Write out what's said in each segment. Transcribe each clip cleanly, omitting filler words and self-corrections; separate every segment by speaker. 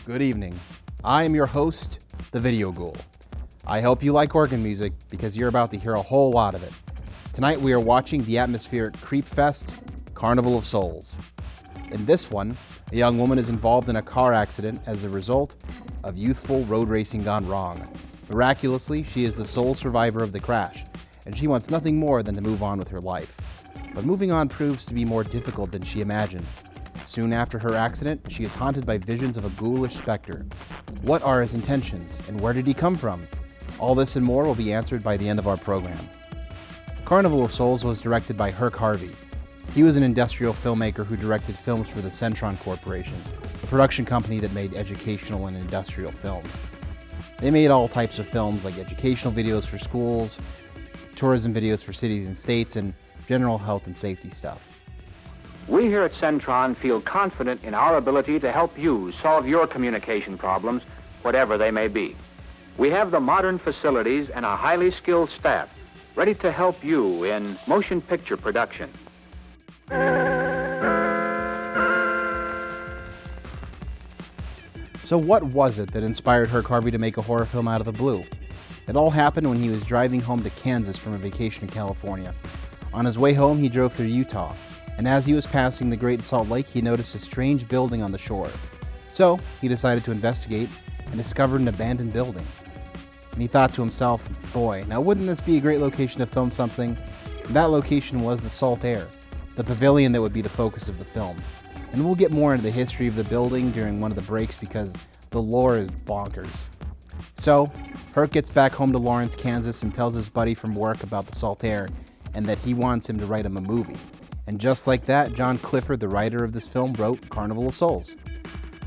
Speaker 1: Good evening. I am your host, the Video Ghoul. I hope you like organ music because you're about to hear a whole lot of it. Tonight we are watching the atmospheric creep fest, Carnival of Souls. In this one, a young woman is involved in a car accident as a result of youthful road racing gone wrong. Miraculously, she is the sole survivor of the crash, and she wants nothing more than to move on with her life. But moving on proves to be more difficult than she imagined. Soon after her accident, she is haunted by visions of a ghoulish specter. What are his intentions, and where did he come from? All this and more will be answered by the end of our program. Carnival of Souls was directed by Herk Harvey. He was an industrial filmmaker who directed films for the Centron Corporation, a production company that made educational and industrial films. They made all types of films like educational videos for schools, tourism videos for cities and states, and general health and safety stuff.
Speaker 2: We here at Centron feel confident in our ability to help you solve your communication problems, whatever they may be. We have the modern facilities and a highly skilled staff ready to help you in motion picture production.
Speaker 1: So what was it that inspired Herk Harvey to make a horror film out of the blue? It all happened when he was driving home to Kansas from a vacation in California. On his way home, he drove through Utah, and as he was passing the Great Salt Lake, he noticed a strange building on the shore. So he decided to investigate and discovered an abandoned building. And he thought to himself, boy, now wouldn't this be a great location to film something? And that location was the Salt Air, the pavilion that would be the focus of the film. And we'll get more into the history of the building during one of the breaks because the lore is bonkers. So, Herk gets back home to Lawrence, Kansas and tells his buddy from work about the Salt Air and that he wants him to write him a movie. And just like that, John Clifford, the writer of this film, wrote Carnival of Souls.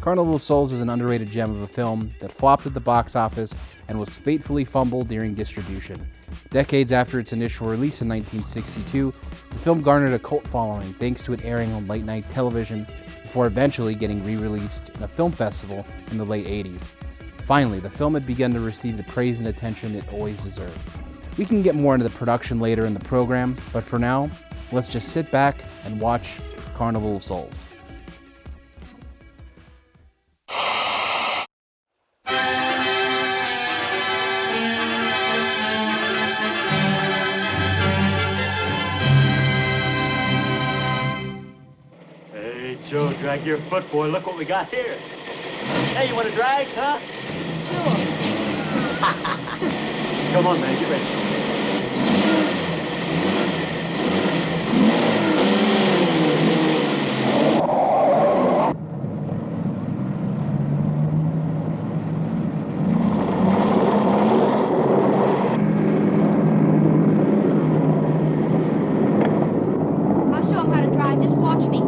Speaker 1: Carnival of Souls is an underrated gem of a film that flopped at the box office and was fatefully fumbled during distribution. Decades after its initial release in 1962, the film garnered a cult following thanks to it airing on late-night television before eventually getting re-released in a film festival in the late 80s. Finally, the film had begun to receive the praise and attention it always deserved. We can get more into the production later in the program, but for now, let's just sit back and watch Carnival of Souls.
Speaker 3: Hey, Joe, drag your foot, boy. Look what we got here. Hey, you want to drag, huh?
Speaker 4: Sure.
Speaker 3: Come on, man, get ready.
Speaker 4: I'll show him how to drive. Just watch me.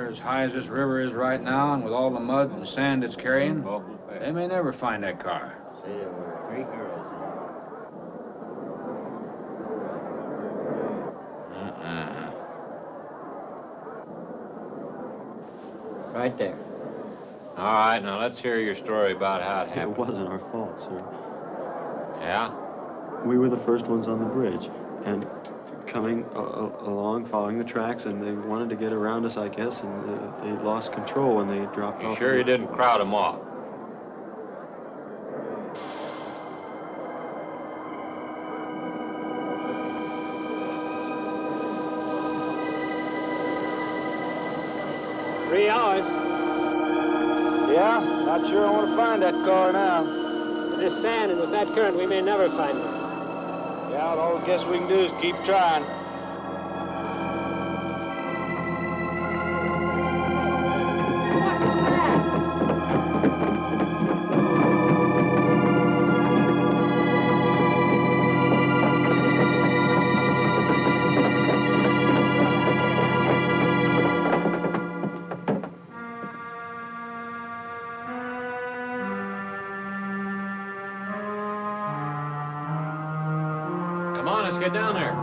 Speaker 5: as high as this river is right now, and with all the mud and sand it's carrying, they may never find that car.
Speaker 3: See, there were 3 girls. Right there.
Speaker 6: All right, now let's hear your story about how it
Speaker 7: It
Speaker 6: happened.
Speaker 7: wasn't our fault, sir.
Speaker 6: Yeah?
Speaker 7: We were the first ones on the bridge, and coming along, following the tracks, and they wanted to get around us, I guess, and they lost control when they dropped
Speaker 6: You
Speaker 7: off.
Speaker 6: sure you didn't crowd them off?
Speaker 8: Yeah, not sure I want to find that car now. With this sand and with that current, we may never find it. Yeah, all I guess we can do is keep trying.
Speaker 6: Come on, let's get down there.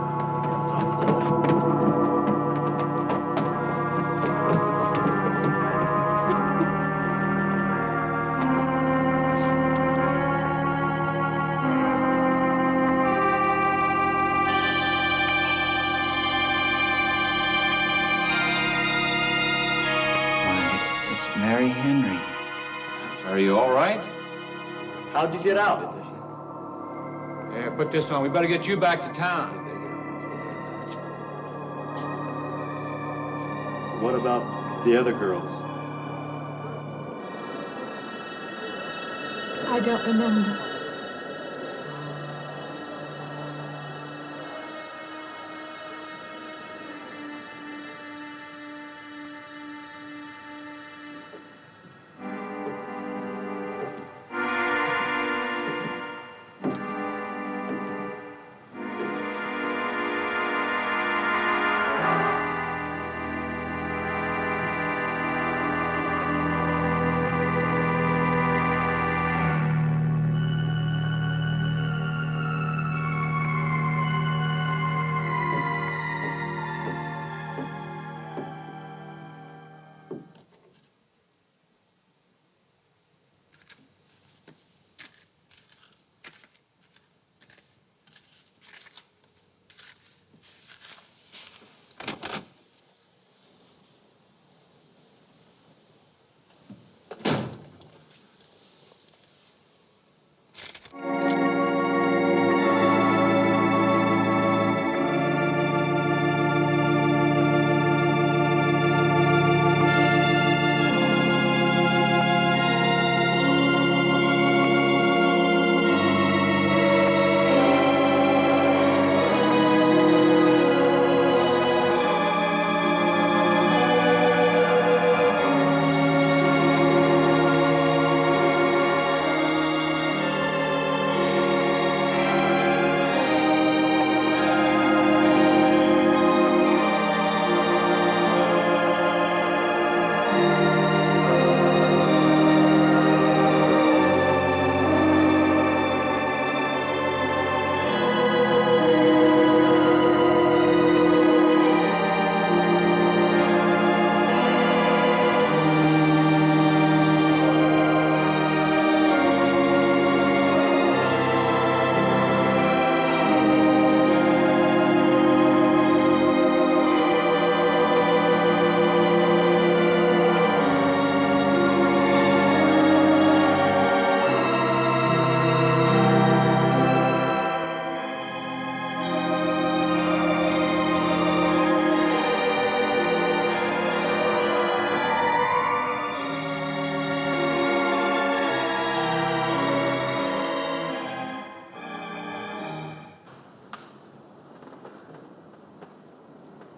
Speaker 3: It's Mary Henry.
Speaker 6: Are you all right?
Speaker 3: How'd you get out?
Speaker 5: Yeah, put this on. We better get you back to town.
Speaker 7: What about the other girls?
Speaker 4: I don't remember.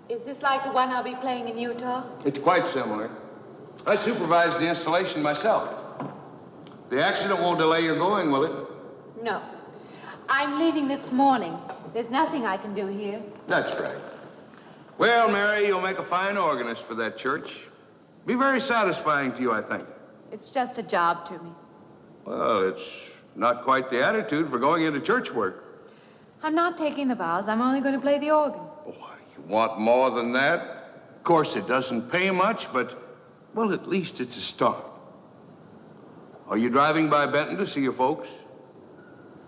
Speaker 9: Is this like the one I'll be playing in Utah?
Speaker 10: It's quite similar. I supervised the installation myself. The accident won't delay your going, will it?
Speaker 9: No. I'm leaving this morning. There's nothing I can do here.
Speaker 10: That's right. Well, Mary, you'll make a fine organist for that church. Be very satisfying to you, I think.
Speaker 9: It's just a job to me.
Speaker 10: Well, it's not quite the attitude for going into church work.
Speaker 9: I'm not taking the vows. I'm only going to play the organ.
Speaker 10: Oh, you want more than that? Of course, it doesn't pay much, but, well, at least it's a start. Are you driving by Benton to see your folks?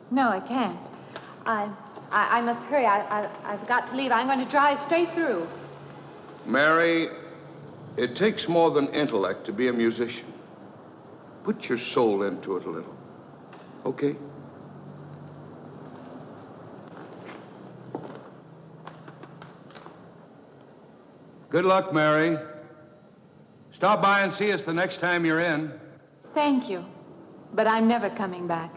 Speaker 9: No, I can't. I must hurry. I've got to leave. I'm going to drive straight through.
Speaker 10: Mary, it takes more than intellect to be a musician. Put your soul into it a little, okay? Good luck, Mary. Stop by and see us the next time you're in.
Speaker 9: Thank you, but I'm never coming back.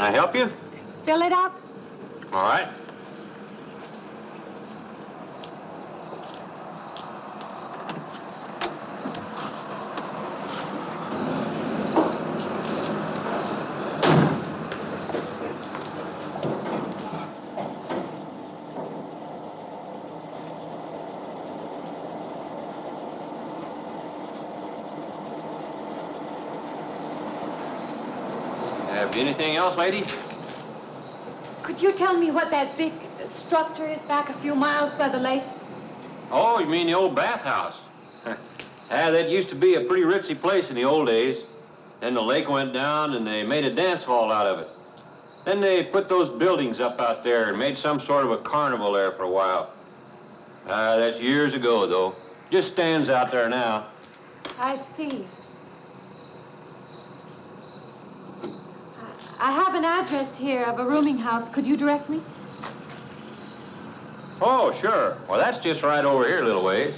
Speaker 6: Can I help you?
Speaker 9: Fill it up.
Speaker 6: All right.
Speaker 2: Anything else, lady?
Speaker 9: Could you tell me what that big structure is back a few miles by the lake?
Speaker 2: Oh, you mean the old bathhouse? That used to be a pretty ritzy place in the old days. Then the lake went down and they made a dance hall out of it. Then they put those buildings up out there and made some sort of a carnival there for a while. That's years ago, though. Just stands out there now.
Speaker 9: I see. I have an address here of a rooming house. Could you direct me?
Speaker 2: Oh, sure. Well, that's just right over here a little ways.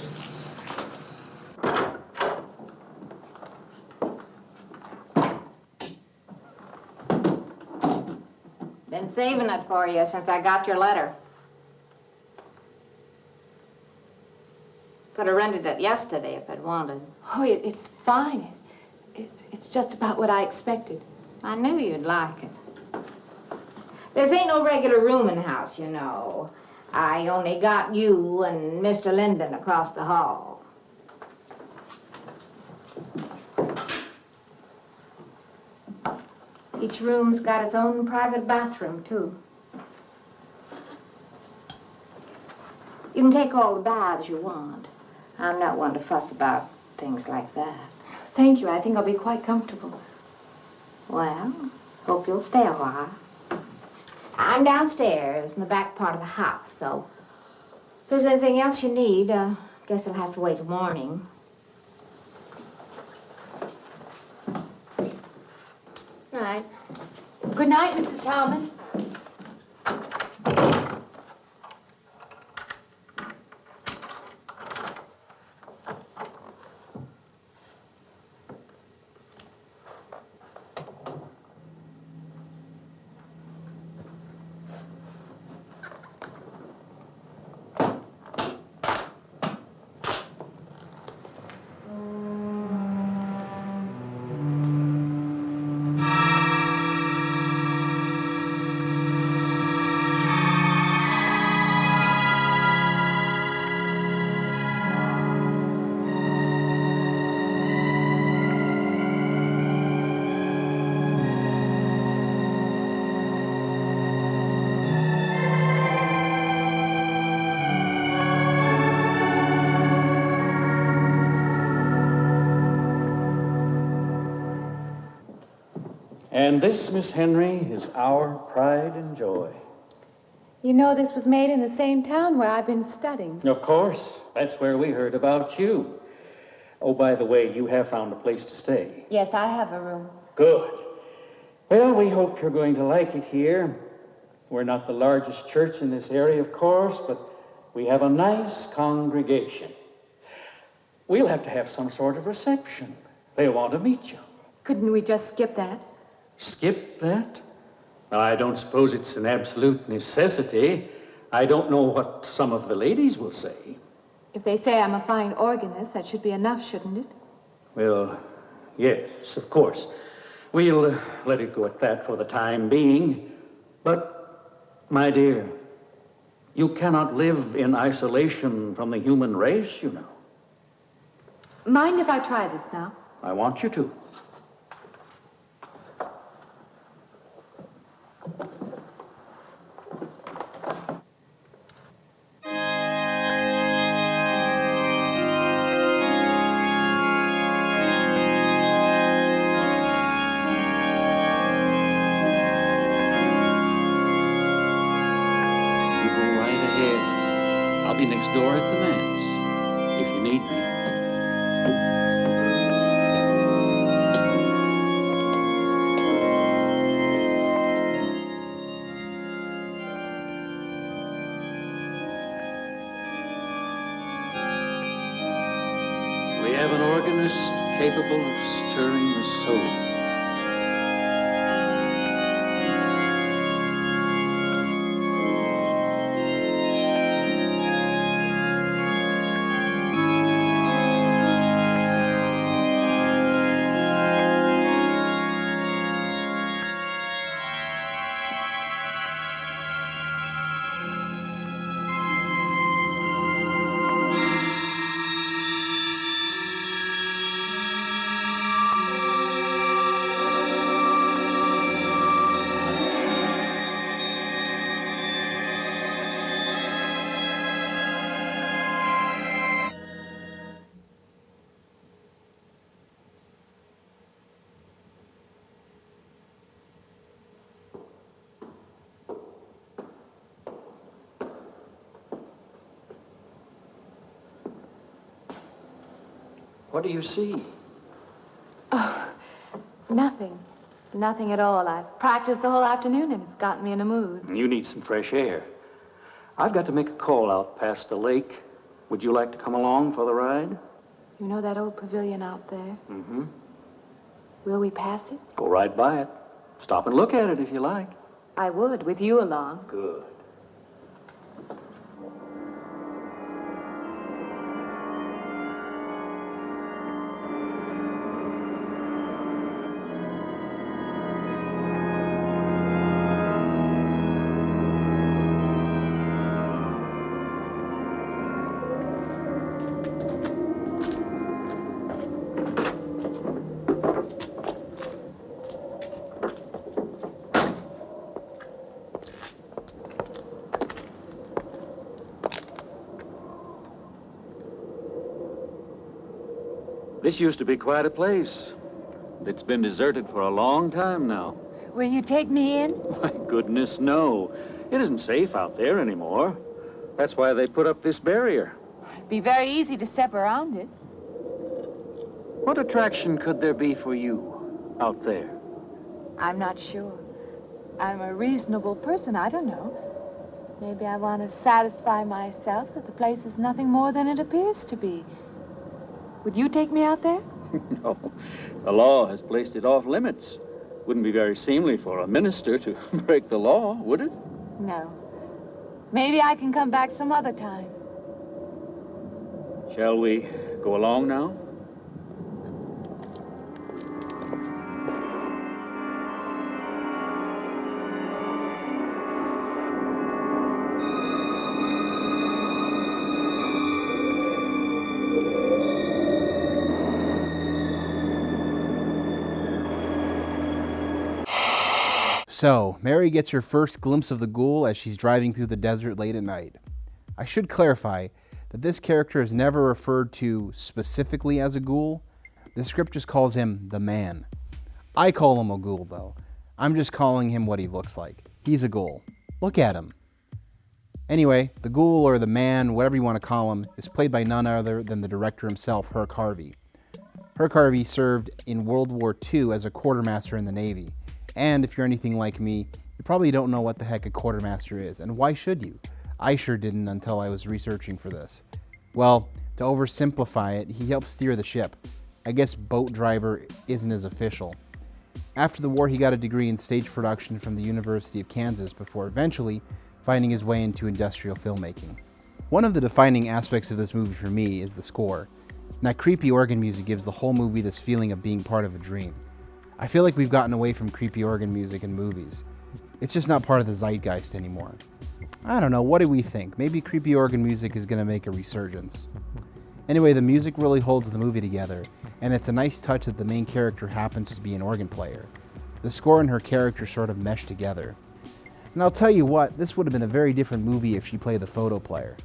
Speaker 11: Been saving it for you since I got your letter. Could have rented it yesterday if I'd wanted.
Speaker 9: Oh, it's fine. It's just about what I expected.
Speaker 11: I knew you'd like it. This ain't no regular rooming house, you know. I only got you and Mr. Linden across the hall. Each room's got its own private bathroom, too. You can take all the baths you want. I'm not one to fuss about things like that.
Speaker 9: Thank you. I think I'll be quite comfortable.
Speaker 11: Well, hope you'll stay a while. I'm downstairs in the back part of the house, so if there's anything else you need, guess it'll have to wait till morning. Good night.
Speaker 9: Good night, Mrs. Thomas.
Speaker 12: And this, Miss Henry, is our pride and joy.
Speaker 9: You know this was made in the same town where I've been studying.
Speaker 12: Of course. That's where we heard about you. Oh, by the way, you have found a place to stay.
Speaker 9: Yes, I have a room.
Speaker 12: Good. Well, we hope you're going to like it here. We're not the largest church in this area, of course, but we have a nice congregation. We'll have to have some sort of reception. They'll want to meet you.
Speaker 9: Couldn't we just skip that?
Speaker 12: Skip that? Well, I don't suppose it's an absolute necessity. I don't know what some of the ladies will say.
Speaker 9: If they say I'm a fine organist, that should be enough, shouldn't it?
Speaker 12: Well, yes, of course. We'll let it go at that for the time being. But, my dear, you cannot live in isolation from the human race, you know.
Speaker 9: Mind if I try this now?
Speaker 12: I want you to. I'll be next door at the manse, if you need me. We have an organist capable of stirring the soul. What do you see?
Speaker 9: Oh, nothing. Nothing at all. I've practiced the whole afternoon and it's gotten me in a mood.
Speaker 12: You need some fresh air. I've got to make a call out past the lake. Would you like to come along for the ride?
Speaker 9: You know that old pavilion out there?
Speaker 12: Mm-hmm.
Speaker 9: Will we pass it?
Speaker 12: Go right by it. Stop and look at it if you like.
Speaker 9: I would, with you along.
Speaker 12: Good. This used to be quite a place. It's been deserted for a long time now.
Speaker 9: Will you take me in?
Speaker 12: My goodness, no. It isn't safe out there anymore. That's why they put up this barrier.
Speaker 9: It'd be very easy to step around it.
Speaker 12: What attraction could there be for you out there?
Speaker 9: I'm not sure. I'm a reasonable person. I don't know. Maybe I want to satisfy myself that the place is nothing more than it appears to be. Would you take me out there?
Speaker 12: No. The law has placed it off limits. Wouldn't be very seemly for a minister to break the law, would it?
Speaker 9: No. Maybe I can come back some other time.
Speaker 12: Shall we go along now?
Speaker 1: So, Mary gets her first glimpse of the ghoul as she's driving through the desert late at night. I should clarify that this character is never referred to specifically as a ghoul. The script just calls him the man. I call him a ghoul, though. I'm just calling him what he looks like. He's a ghoul. Look at him. Anyway, the ghoul, or the man, whatever you want to call him, is played by none other than the director himself, Herk Harvey. Herk Harvey served in World War II as a quartermaster in the Navy. And if you're anything like me, you probably don't know what the heck a quartermaster is, and why should you? I sure didn't until I was researching for this. Well, to oversimplify it, he helped steer the ship. I guess boat driver isn't as official. After the war, he got a degree in stage production from the University of Kansas before eventually finding his way into industrial filmmaking. One of the defining aspects of this movie for me is the score. And that creepy organ music gives the whole movie this feeling of being part of a dream. I feel like we've gotten away from creepy organ music in movies. It's just not part of the zeitgeist anymore. I don't know, what do we think? Maybe creepy organ music is going to make a resurgence. Anyway, the music really holds the movie together, and it's a nice touch that the main character happens to be an organ player. The score and her character sort of mesh together. And I'll tell you what, this would have been a very different movie if she played the photo player.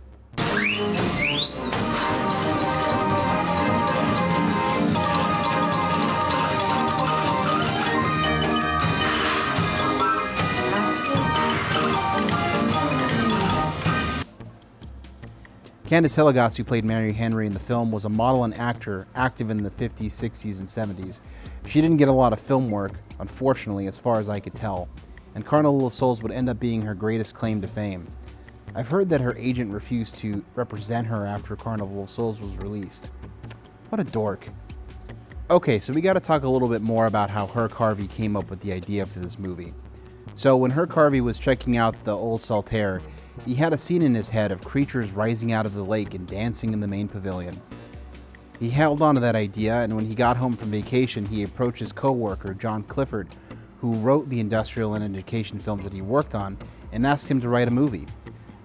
Speaker 1: Candice Hilligoss, who played Mary Henry in the film, was a model and actor active in the 50s, 60s, and 70s. She didn't get a lot of film work, unfortunately, as far as I could tell, and Carnival of Souls would end up being her greatest claim to fame. I've heard that her agent refused to represent her after Carnival of Souls was released. What a dork. Okay, so we gotta talk a little bit more about how Herk Harvey came up with the idea for this movie. So when Herk Harvey was checking out the old Saltaire, he had a scene in his head of creatures rising out of the lake and dancing in the main pavilion. He held on to that idea, and when he got home from vacation, he approached his co-worker, John Clifford, who wrote the industrial and education films that he worked on, and asked him to write a movie.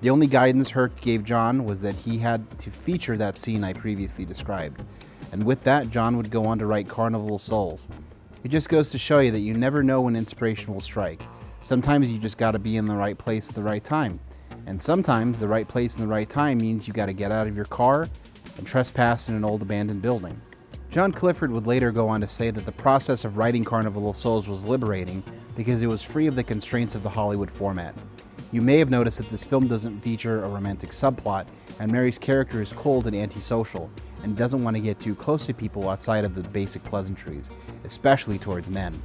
Speaker 1: The only guidance Herk gave John was that he had to feature that scene I previously described. And with that, John would go on to write Carnival of Souls. It just goes to show you that you never know when inspiration will strike. Sometimes you just gotta be in the right place at the right time. And sometimes the right place and the right time means you gotta get out of your car and trespass in an old abandoned building. John Clifford would later go on to say that the process of writing Carnival of Souls was liberating because it was free of the constraints of the Hollywood format. You may have noticed that this film doesn't feature a romantic subplot, and Mary's character is cold and antisocial, and doesn't want to get too close to people outside of the basic pleasantries, especially towards men.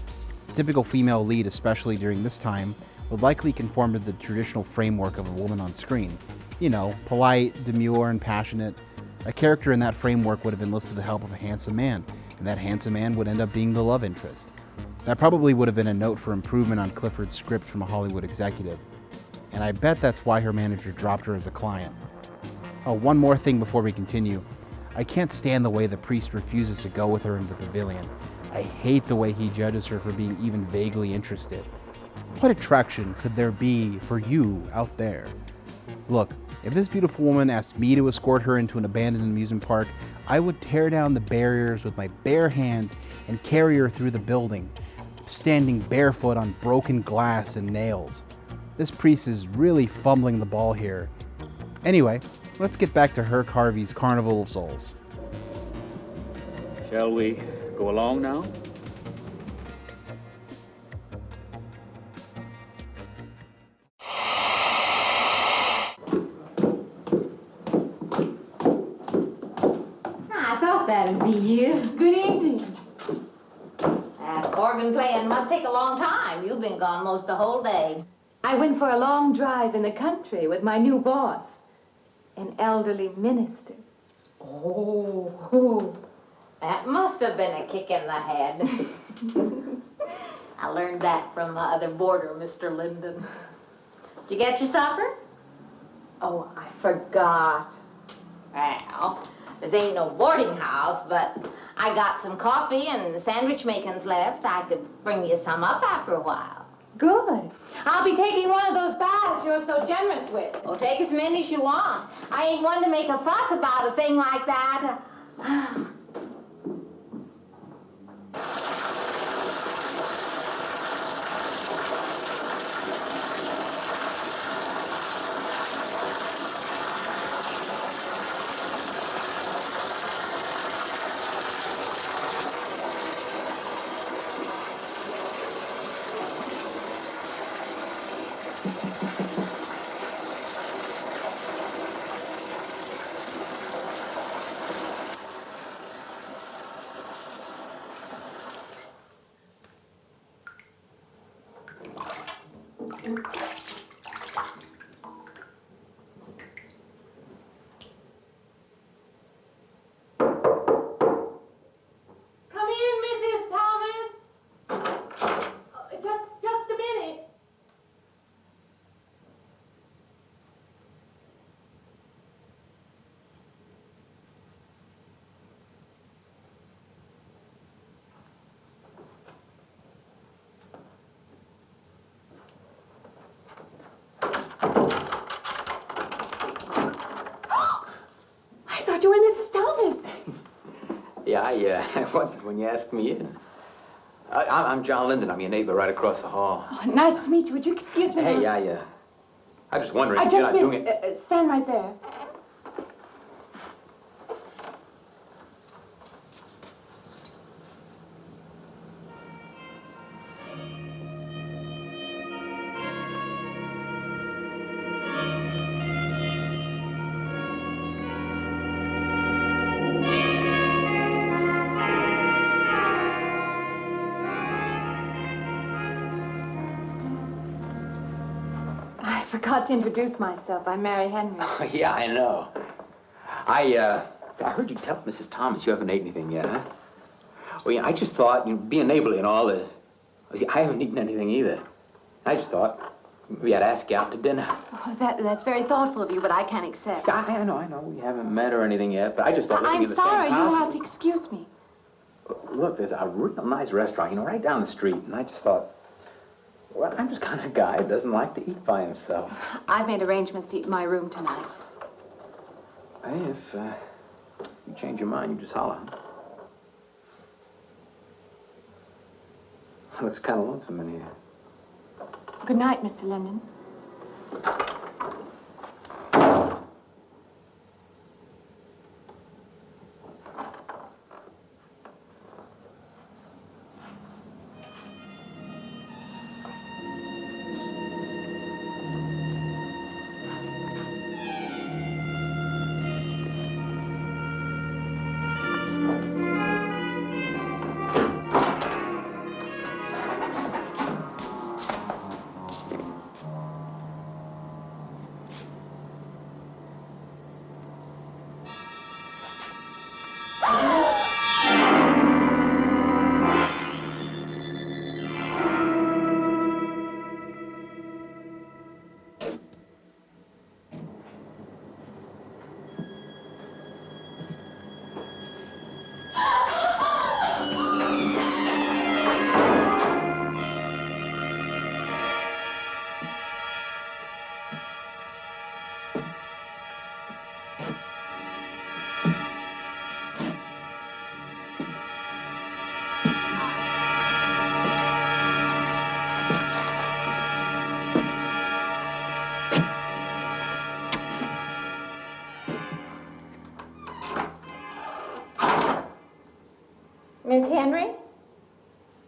Speaker 1: A typical female lead, especially during this time, would likely conform to the traditional framework of a woman on screen. You know, polite, demure, and passionate. A character in that framework would have enlisted the help of a handsome man, and that handsome man would end up being the love interest. That probably would have been a note for improvement on Clifford's script from a Hollywood executive. And I bet that's why her manager dropped her as a client. Oh, one more thing before we continue. I can't stand the way the priest refuses to go with her into the pavilion. I hate the way he judges her for being even vaguely interested. What attraction could there be for you out there? Look, if this beautiful woman asked me to escort her into an abandoned amusement park, I would tear down the barriers with my bare hands and carry her through the building, standing barefoot on broken glass and nails. This priest is really fumbling the ball here. Anyway, let's get back to Herk Harvey's Carnival of Souls.
Speaker 12: Shall we go along now?
Speaker 11: I thought that'd be you.
Speaker 9: Good evening.
Speaker 11: That organ playing must take a long time. You've been gone most the whole day.
Speaker 9: I went for a long drive in the country with my new boss, an elderly minister.
Speaker 11: Oh, that must have been a kick in the head. I learned that from my other boarder, Mr. Linden. Did you get your supper?
Speaker 9: Oh, I forgot.
Speaker 11: Well, this ain't no boarding house, but I got some coffee and sandwich makings left. I could bring you some up after a while.
Speaker 9: Good. I'll be taking one of those baths you're so generous with.
Speaker 11: Well, take as many as you want. I ain't one to make a fuss about a thing like that.
Speaker 9: You and Mrs. Thomas.
Speaker 13: Yeah, I wondered when you asked me in. I'm John Linden. I'm your neighbor right across the hall.
Speaker 9: Oh, nice to meet you. Would you excuse me?
Speaker 13: Hey, I was just wondering if
Speaker 9: you're
Speaker 13: not doing it.
Speaker 9: Stand right there. I forgot to introduce myself. I'm Mary Henry.
Speaker 13: Oh, yeah, I know. I heard you tell Mrs. Thomas you haven't ate anything yet, huh? Well, yeah, I just thought, being neighborly and all, see, I haven't eaten anything either. I just thought maybe I'd ask you out to dinner.
Speaker 9: Oh, that's very thoughtful of you, but I can't accept.
Speaker 13: I know. We haven't met or anything yet, but I just thought
Speaker 9: I'm
Speaker 13: in the
Speaker 9: sorry.
Speaker 13: same house.
Speaker 9: You'll have to excuse me.
Speaker 13: Look, there's a real nice restaurant, right down the street, and I just thought, well, I'm just kind of a guy who doesn't like to eat by himself.
Speaker 9: I've made arrangements to eat in my room tonight.
Speaker 13: Hey, if you change your mind, you just holler. Looks kind of lonesome in here.
Speaker 9: Good night, Mr. Linden.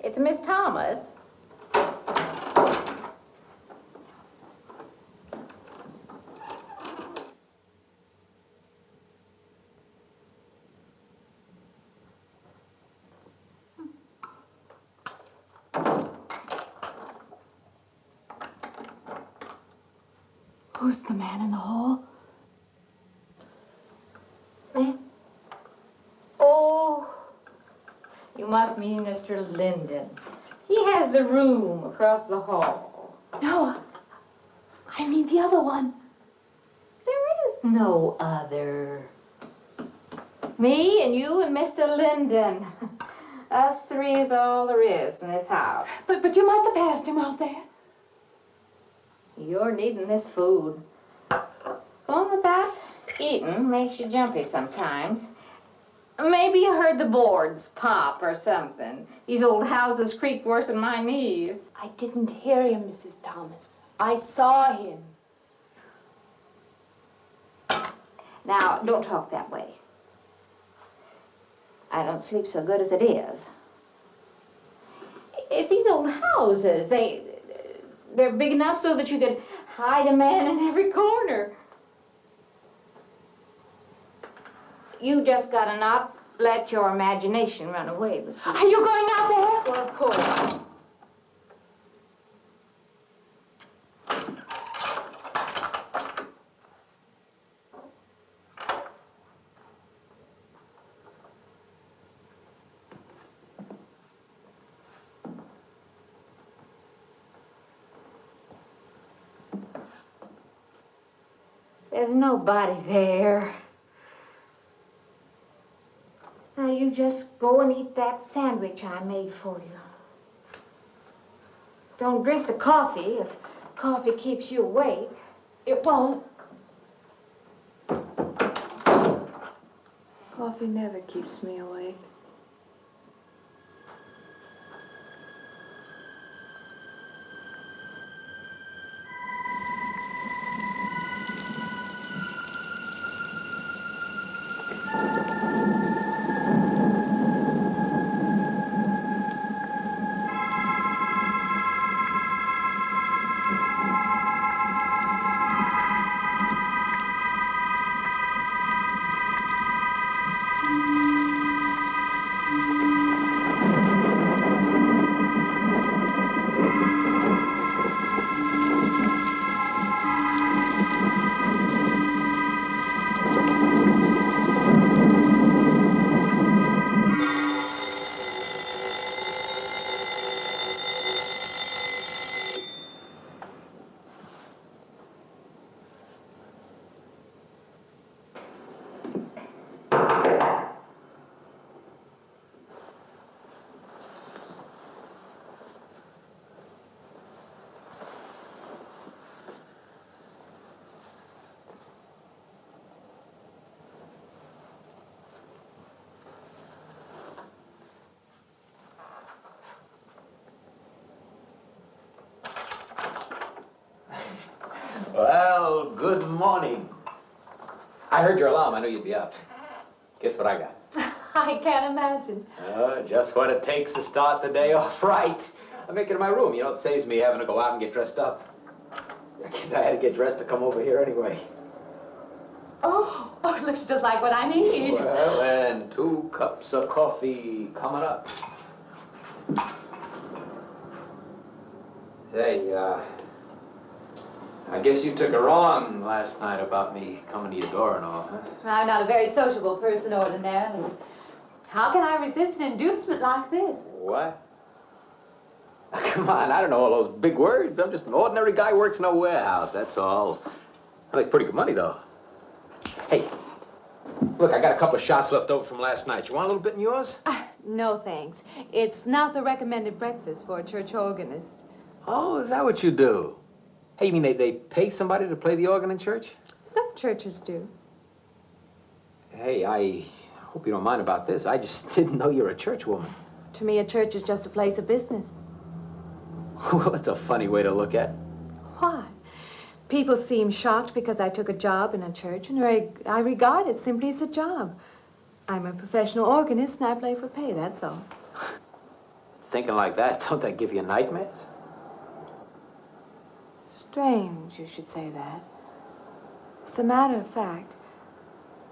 Speaker 11: It's Miss Thomas.
Speaker 9: Who's the man in the hall?
Speaker 11: Me? Oh, you must mean Mr. Linden. He has the room across the hall.
Speaker 9: No, I mean the other one.
Speaker 11: There is no other. Me and you and Mr. Linden. Us three is all there is in this house.
Speaker 9: But you must have passed him out there.
Speaker 11: You're needing this food. Going without eating makes you jumpy sometimes. Maybe you heard the boards pop or something. These old houses creak worse than my knees.
Speaker 9: I didn't hear him, Mrs. Thomas. I saw him.
Speaker 11: Now, don't talk that way. I don't sleep so good as it is. It's these old houses. They're big enough so that you could hide a man in every corner. You just gotta not let your imagination run away with you.
Speaker 9: Are you going out there?
Speaker 11: Well, of course. There's nobody there. Now you just go and eat that sandwich I made for you. Don't drink the coffee if coffee keeps you awake.
Speaker 9: It won't. Coffee never keeps me awake.
Speaker 13: Well, good morning. I heard your alarm. I knew you'd be up. Guess what I got?
Speaker 9: I can't imagine.
Speaker 13: Just what it takes to start the day off right. I make it in my room. You know, it saves me having to go out and get dressed up. I guess I had to get dressed to come over here anyway.
Speaker 9: Oh, it looks just like what I need.
Speaker 13: Well, and 2 cups of coffee coming up. Say, I guess you took her on last night about me coming to your door and all, huh?
Speaker 9: I'm not a very sociable person ordinarily. How can I resist an inducement like this?
Speaker 13: What? Come on, I don't know all those big words. I'm just an ordinary guy who works in a warehouse, that's all. I make pretty good money, though. Hey, look, I got a couple of shots left over from last night. You want a little bit in yours?
Speaker 9: No, thanks. It's not the recommended breakfast for a church organist.
Speaker 13: Oh, is that what you do? Hey, you mean they pay somebody to play the organ in church?
Speaker 9: Some churches do.
Speaker 13: Hey, I hope you don't mind about this. I just didn't know you're a church woman.
Speaker 9: To me, a church is just a place of business.
Speaker 13: Well, that's a funny way to look at it.
Speaker 9: Why? People seem shocked because I took a job in a church, and I regard it simply as a job. I'm a professional organist, and I play for pay, that's all.
Speaker 13: thinking like that, don't that give you nightmares?
Speaker 9: Strange you should say that. As a matter of fact,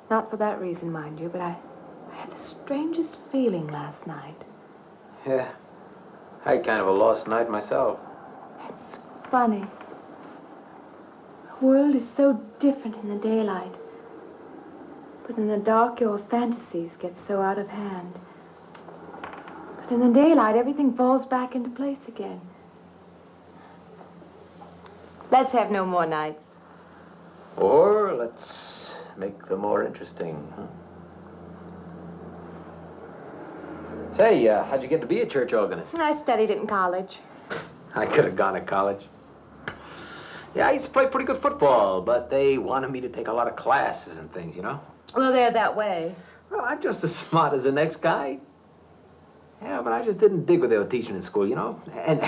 Speaker 9: not for that reason, mind you, but I had the strangest feeling last night.
Speaker 13: Yeah. I had kind of a lost night myself.
Speaker 9: It's funny. The world is so different in the daylight. But in the dark, your fantasies get so out of hand. But in the daylight, everything falls back into place again. Let's have no more nights.
Speaker 13: Or let's make them more interesting, huh? Say, how'd you get to be a church organist?
Speaker 9: I studied it in college.
Speaker 13: I could have gone to college. Yeah, I used to play pretty good football, but they wanted me to take a lot of classes and things, you know?
Speaker 9: Well, they're that way.
Speaker 13: Well, I'm just as smart as the next guy. Yeah, but I just didn't dig what they were teaching in school, you know? And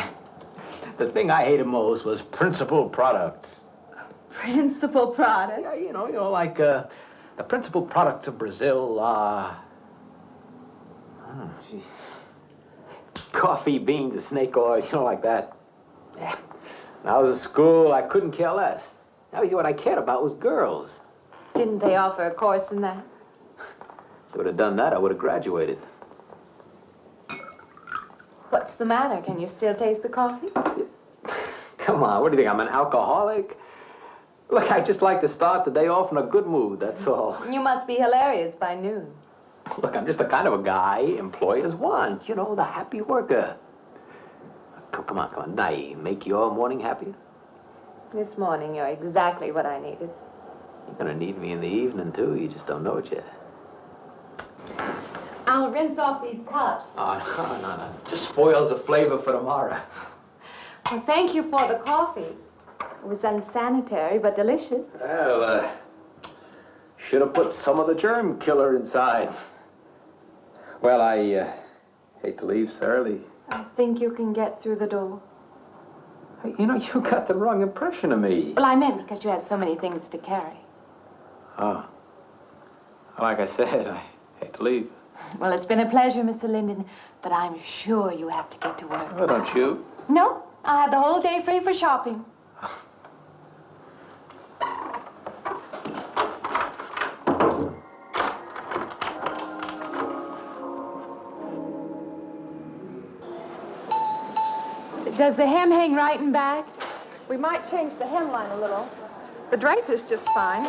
Speaker 13: the thing I hated most was principal products.
Speaker 9: Principal products?
Speaker 13: Yeah, you know, like the principal products of Brazil are... coffee, beans, and snake oil, you know, like that. Yeah. When I was at school, I couldn't care less. Now, what I cared about was girls.
Speaker 9: Didn't they offer a course in that?
Speaker 13: If they would have done that, I would have graduated.
Speaker 9: What's the matter? Can you still taste the coffee?
Speaker 13: Come on, what do you think, I'm an alcoholic? Look, I just like to start the day off in a good mood, that's all.
Speaker 9: You must be hilarious by noon.
Speaker 13: Look, I'm just the kind of a guy employers want, you know, the happy worker. Come on, now, make your morning happier?
Speaker 9: This morning, you're exactly what I needed.
Speaker 13: You're gonna need me in the evening, too. You just don't know it yet.
Speaker 9: I'll rinse off these cups.
Speaker 13: Oh, no. Just spoils the flavor for tomorrow.
Speaker 9: Well, thank you for the coffee. It was unsanitary, but delicious.
Speaker 13: Well, should have put some of the germ killer inside. Well, I hate to leave so early.
Speaker 9: I think you can get through the door.
Speaker 13: Hey, you know, you got the wrong impression of me.
Speaker 9: Well, I meant because you had so many things to carry.
Speaker 13: Oh. Like I said, I hate to leave.
Speaker 9: Well, it's been a pleasure, Mr. Linden, but I'm sure you have to get to work.
Speaker 13: Oh, don't you?
Speaker 9: No, I have the whole day free for shopping. Does the hem hang right and back?
Speaker 14: We might change the hemline a little. The drape is just fine.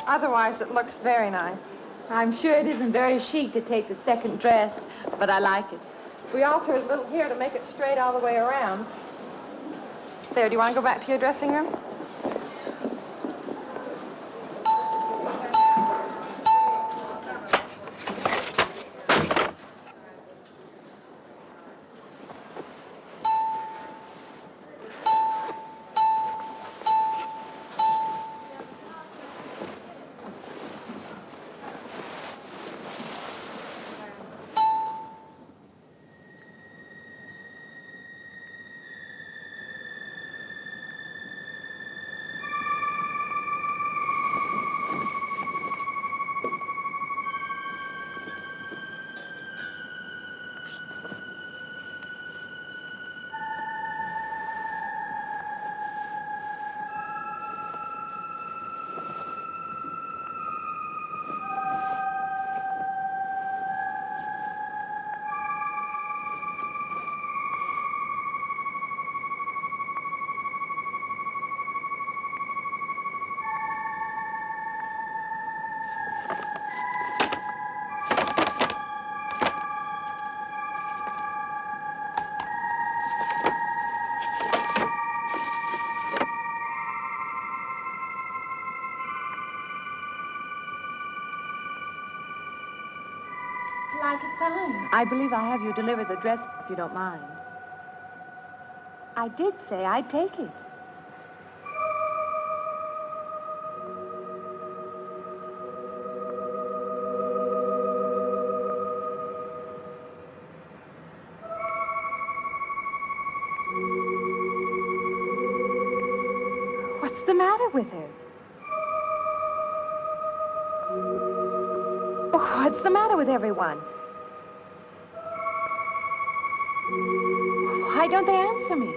Speaker 14: Otherwise, it looks very nice.
Speaker 9: I'm sure it isn't very chic to take the second dress, but I like it.
Speaker 14: We altered a little here to make it straight all the way around. There, do you want to go back to your dressing room?
Speaker 9: I like it fine. I believe I'll have you deliver the dress if you don't mind. I did say I'd take it. What's the matter with her? What's the matter with everyone? Why don't they answer me?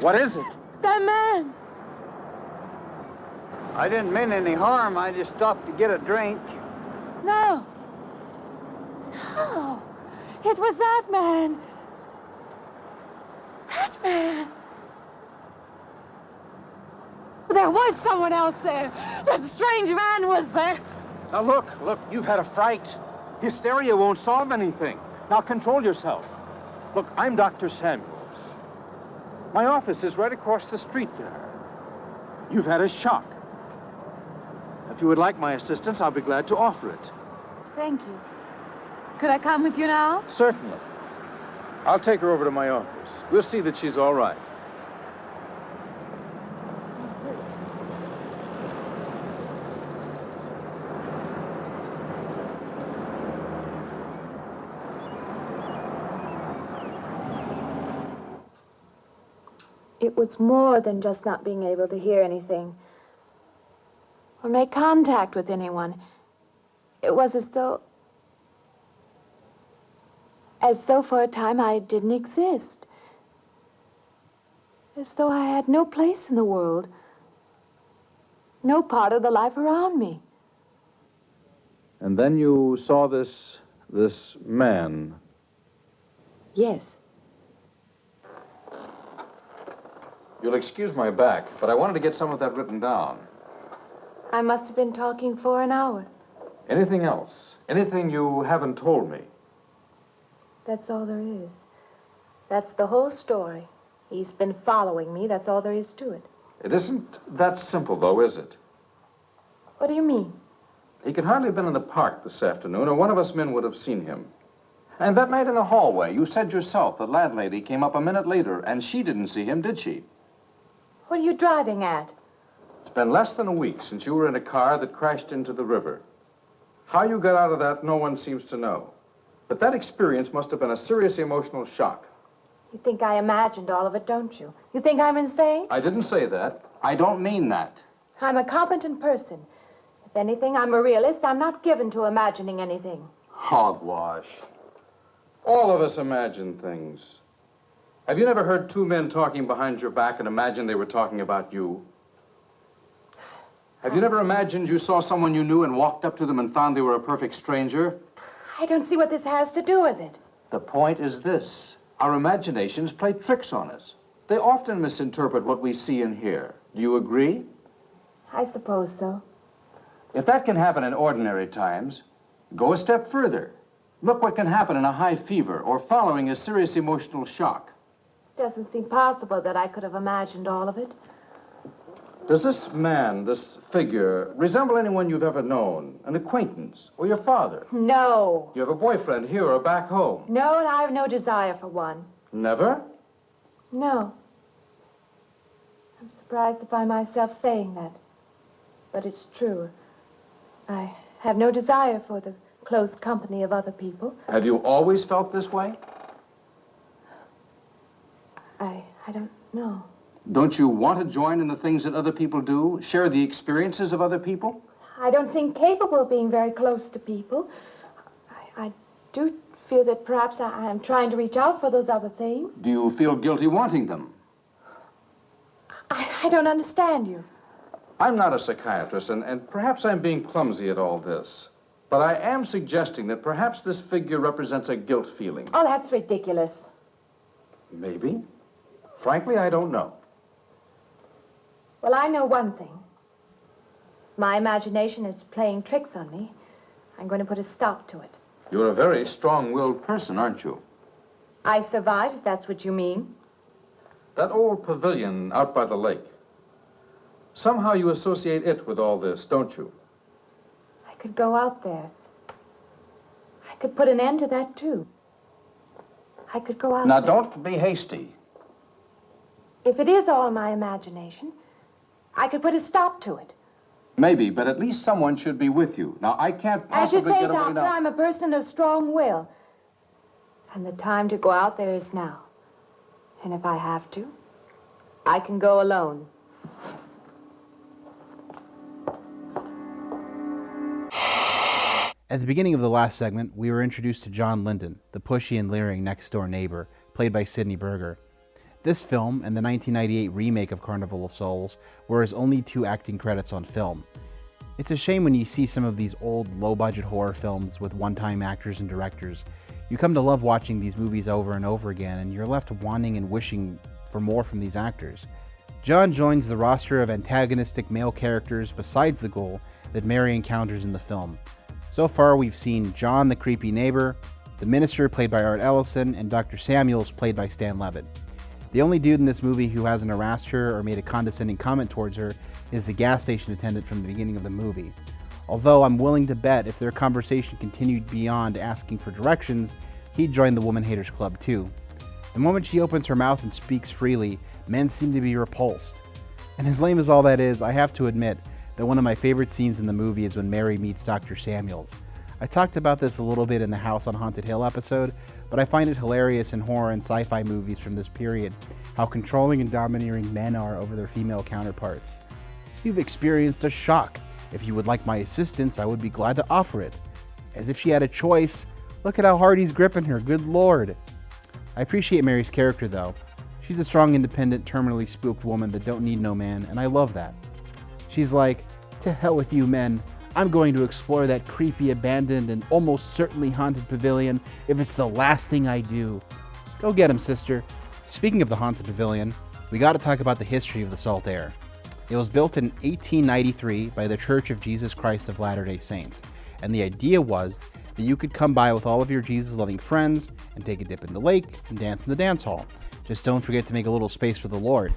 Speaker 12: What is it?
Speaker 9: That man.
Speaker 12: I didn't mean any harm. I just stopped to get a drink.
Speaker 9: No. No. It was that man. That man. There was someone else there. That strange man was there.
Speaker 12: Now look, you've had a fright. Hysteria won't solve anything. Now control yourself. Look, I'm Dr. Samuels. My office is right across the street there. You've had a shock. If you would like my assistance, I'll be glad to offer it.
Speaker 9: Thank you. Could I come with you now?
Speaker 12: Certainly. I'll take her over to my office. We'll see that she's all right.
Speaker 9: It was more than just not being able to hear anything or make contact with anyone. It was as though for a time I didn't exist. As though I had no place in the world, no part of the life around me.
Speaker 12: And then you saw this man.
Speaker 9: Yes.
Speaker 12: You'll excuse my back, but I wanted to get some of that written down.
Speaker 9: I must have been talking for an hour.
Speaker 12: Anything else? Anything you haven't told me?
Speaker 9: That's all there is. That's the whole story. He's been following me. That's all there is to it.
Speaker 12: It isn't that simple, though, is it?
Speaker 9: What do you mean?
Speaker 12: He could hardly have been in the park this afternoon, or one of us men would have seen him. And that night in the hallway, you said yourself the landlady came up a minute later, and she didn't see him, did she?
Speaker 9: What are you driving at?
Speaker 12: It's been less than a week since you were in a car that crashed into the river. How you got out of that, no one seems to know. But that experience must have been a serious emotional shock.
Speaker 9: You think I imagined all of it, don't you? You think I'm insane?
Speaker 12: I didn't say that. I don't mean that.
Speaker 9: I'm a competent person. If anything, I'm a realist. I'm not given to imagining anything.
Speaker 12: Hogwash. All of us imagine things. Have you never heard two men talking behind your back and imagined they were talking about you? Have you never imagined you saw someone you knew and walked up to them and found they were a perfect stranger?
Speaker 9: I don't see what this has to do with it.
Speaker 12: The point is this. Our imaginations play tricks on us. They often misinterpret what we see and hear. Do you agree?
Speaker 9: I suppose so.
Speaker 12: If that can happen in ordinary times, go a step further. Look what can happen in a high fever or following a serious emotional shock.
Speaker 9: It doesn't seem possible that I could have imagined all of it.
Speaker 12: Does this man, this figure, resemble anyone you've ever known? An acquaintance? Or your father?
Speaker 9: No.
Speaker 12: You have a boyfriend here or back home?
Speaker 9: No, and I have no desire for one.
Speaker 12: Never?
Speaker 9: No. I'm surprised to find myself saying that. But it's true. I have no desire for the close company of other people.
Speaker 15: Have you always felt this way?
Speaker 9: I don't know.
Speaker 15: Don't you want to join in the things that other people do? Share the experiences of other people?
Speaker 9: I don't seem capable of being very close to people. I do feel that perhaps I am trying to reach out for those other things.
Speaker 15: Do you feel guilty wanting them?
Speaker 9: I don't understand you.
Speaker 15: I'm not a psychiatrist, and perhaps I'm being clumsy at all this. But I am suggesting that perhaps this figure represents a guilt feeling.
Speaker 9: Oh, that's ridiculous.
Speaker 15: Maybe. Frankly, I don't know.
Speaker 9: Well, I know one thing. My imagination is playing tricks on me. I'm going to put a stop to it.
Speaker 15: You're a very strong-willed person, aren't you?
Speaker 9: I survived, if that's what you mean.
Speaker 15: That old pavilion out by the lake. Somehow you associate it with all this, don't you?
Speaker 9: I could go out there. I could put an end to that, too. I could go out
Speaker 15: Now,
Speaker 9: there.
Speaker 15: don't be hasty.
Speaker 9: If it is all my imagination, I could put a stop to it.
Speaker 15: Maybe, but at least someone should be with you. Now, I can't
Speaker 9: As you
Speaker 15: possibly
Speaker 9: say,
Speaker 15: get away
Speaker 9: Doctor,
Speaker 15: now.
Speaker 9: I'm a person of strong will. And the time to go out there is now. And if I have to, I can go alone.
Speaker 1: At the beginning of the last segment, we were introduced to John Linden, the pushy and leering next-door neighbor, played by Sidney Berger. This film and the 1998 remake of Carnival of Souls were his only two acting credits on film. It's a shame when you see some of these old, low-budget horror films with one-time actors and directors. You come to love watching these movies over and over again, and you're left wanting and wishing for more from these actors. John joins the roster of antagonistic male characters besides the Ghoul that Mary encounters in the film. So far, we've seen John, the creepy neighbor, the minister, played by Art Ellison, and Dr. Samuels, played by Stan Levitt. The only dude in this movie who hasn't harassed her or made a condescending comment towards her is the gas station attendant from the beginning of the movie. Although I'm willing to bet if their conversation continued beyond asking for directions, he'd join the Woman Haters Club too. The moment she opens her mouth and speaks freely, men seem to be repulsed. And as lame as all that is, I have to admit that one of my favorite scenes in the movie is when Mary meets Dr. Samuels. I talked about this a little bit in the House on Haunted Hill episode, but I find it hilarious in horror and sci-fi movies from this period, how controlling and domineering men are over their female counterparts. You've experienced a shock. If you would like my assistance, I would be glad to offer it. As if she had a choice. Look at how hard he's gripping her, good lord. I appreciate Mary's character though. She's a strong, independent, terminally spooked woman that don't need no man, and I love that. She's like, to hell with you men. I'm going to explore that creepy, abandoned, and almost certainly haunted pavilion if it's the last thing I do. Go get him, sister. Speaking of the haunted pavilion, we gotta talk about the history of the Salt Air. It was built in 1893 by the Church of Jesus Christ of Latter-day Saints, and the idea was that you could come by with all of your Jesus-loving friends and take a dip in the lake and dance in the dance hall. Just don't forget to make a little space for the Lord.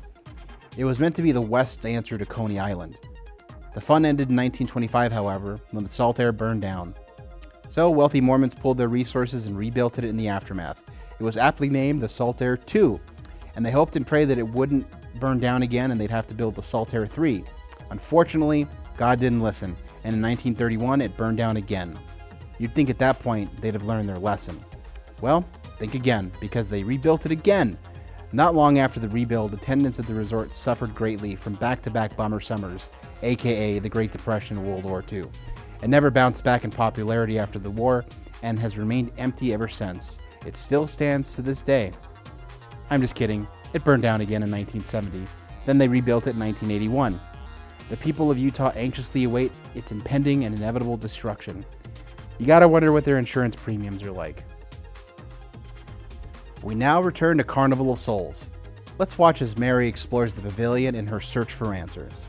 Speaker 1: It was meant to be the West's answer to Coney Island. The fun ended in 1925, however, when the Salt Air burned down. So wealthy Mormons pulled their resources and rebuilt it in the aftermath. It was aptly named the Salt Air 2, and they hoped and prayed that it wouldn't burn down again and they'd have to build the Salt Air 3. Unfortunately, God didn't listen, and in 1931 it burned down again. You'd think at that point they'd have learned their lesson. Well, think again, because they rebuilt it again. Not long after the rebuild, attendance at the resort suffered greatly from back-to-back bummer summers, aka the Great Depression and World War II. It never bounced back in popularity after the war and has remained empty ever since. It still stands to this day. I'm just kidding. It burned down again in 1970. Then they rebuilt it in 1981. The people of Utah anxiously await its impending and inevitable destruction. You gotta wonder what their insurance premiums are like. We now return to Carnival of Souls. Let's watch as Mary explores the pavilion in her search for answers.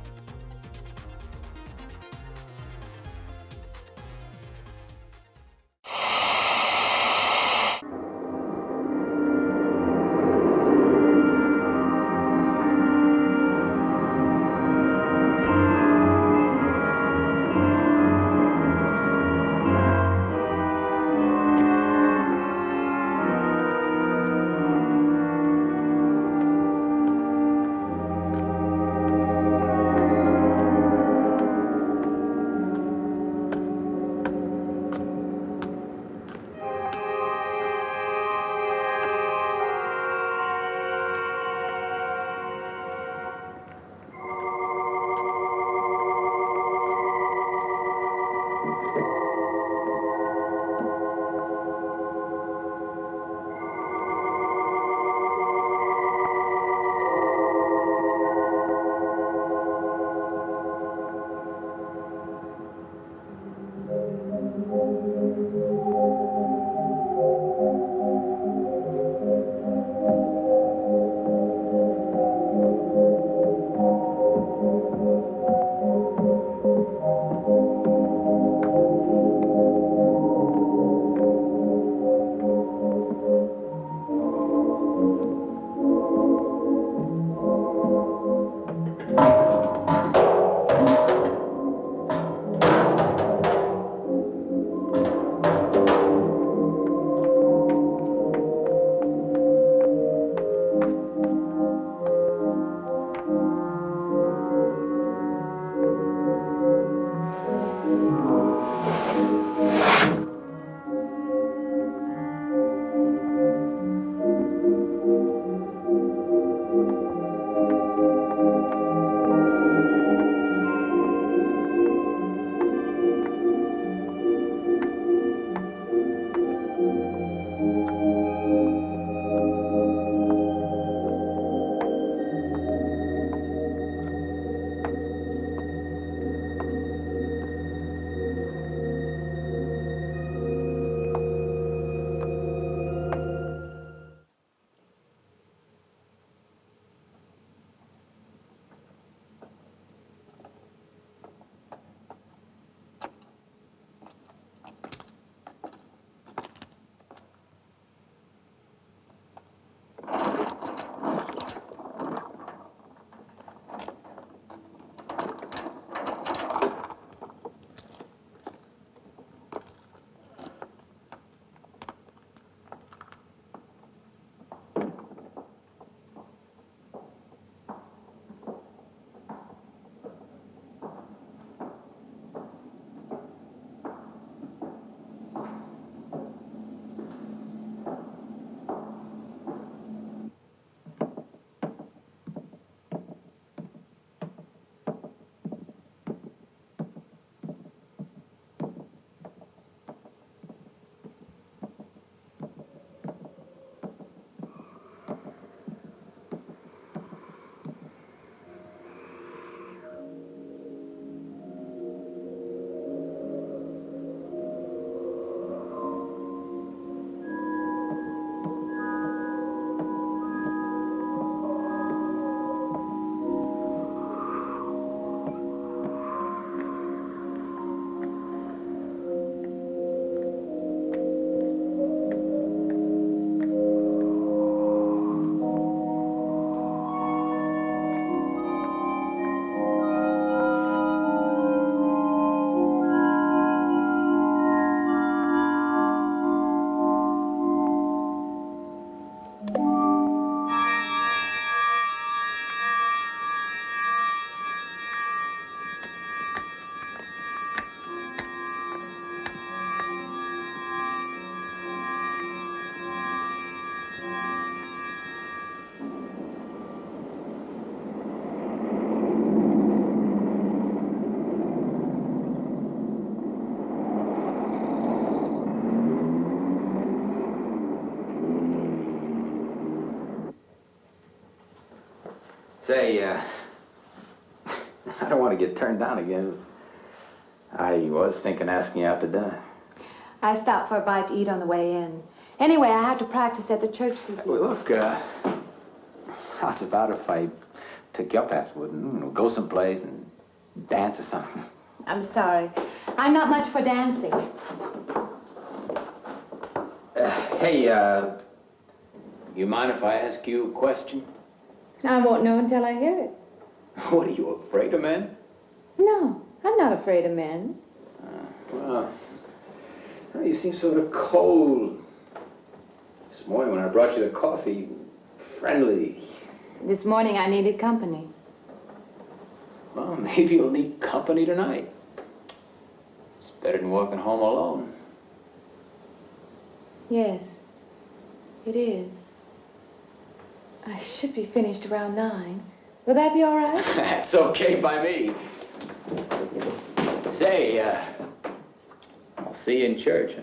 Speaker 13: Say, I don't want to get turned down again. I was thinking asking you out to dinner.
Speaker 9: I stopped for a bite to eat on the way in. Anyway, I have to practice at the church this evening.
Speaker 13: Well, look, how's about if I took you up afterward and go someplace and dance or something?
Speaker 9: I'm sorry. I'm not much for dancing.
Speaker 13: Hey, you mind if I ask you a question?
Speaker 9: I won't know until I hear it.
Speaker 13: What, are you afraid of men?
Speaker 9: No, I'm not afraid of men.
Speaker 13: Well, you seem sort of cold. This morning when I brought you the coffee, friendly.
Speaker 9: This morning I needed company.
Speaker 13: Well, maybe you'll need company tonight. It's better than walking home alone.
Speaker 9: Yes, it is. I should be finished around 9. Will that be all right?
Speaker 13: That's okay by me. Say, I'll see you in church, huh?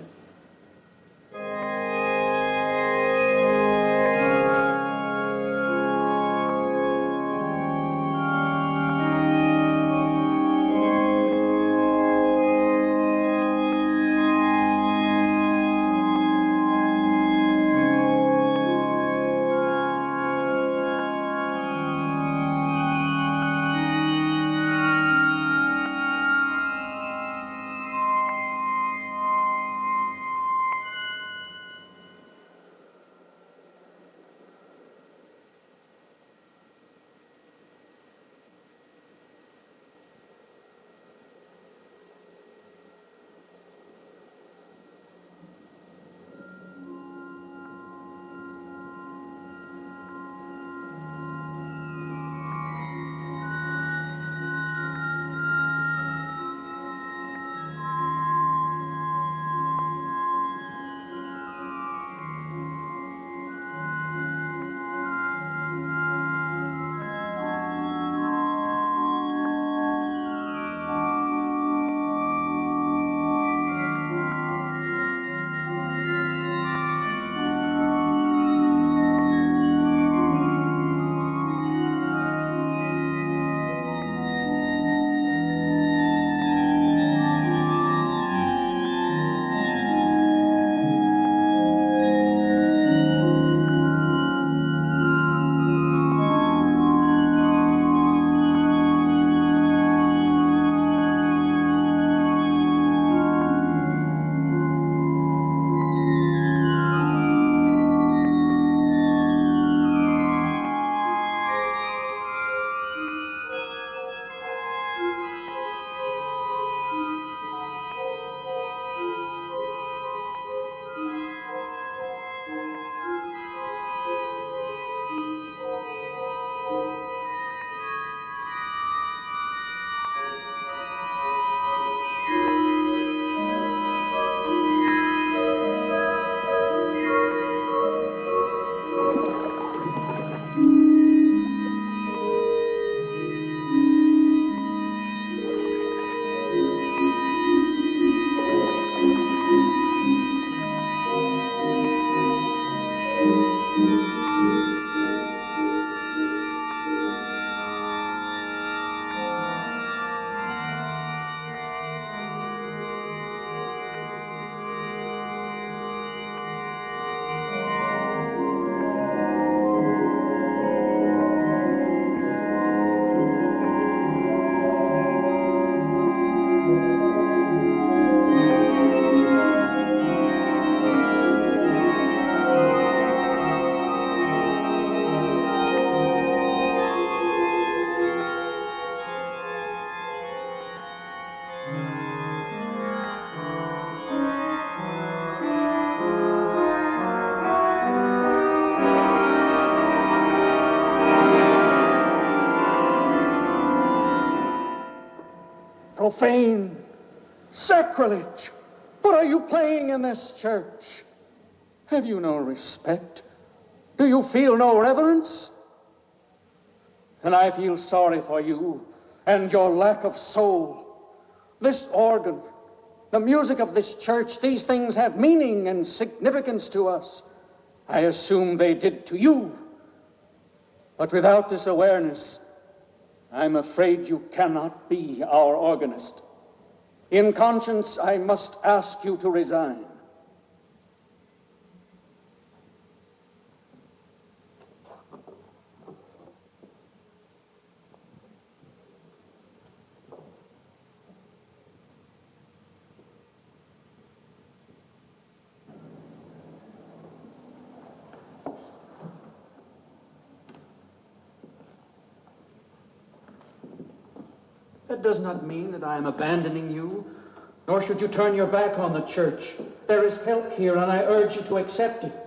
Speaker 12: Profane, sacrilege. What are you playing in this church? Have you no respect? Do you feel no reverence? And I feel sorry for you and your lack of soul. This organ, the music of this church, these things have meaning and significance to us. I assume they did to you. But without this awareness, I'm afraid you cannot be our organist. In conscience, I must ask you to resign. That does not mean that I am abandoning you, nor should you turn your back on the church. There is help here, and I urge you to accept it.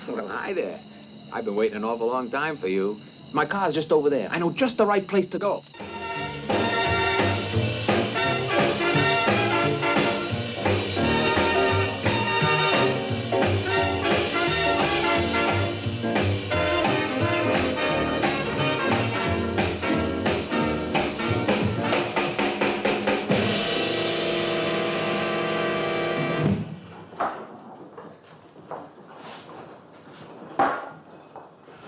Speaker 13: Well, hi there. I've been waiting an awful long time for you. My car's just over there. I know just the right place to go.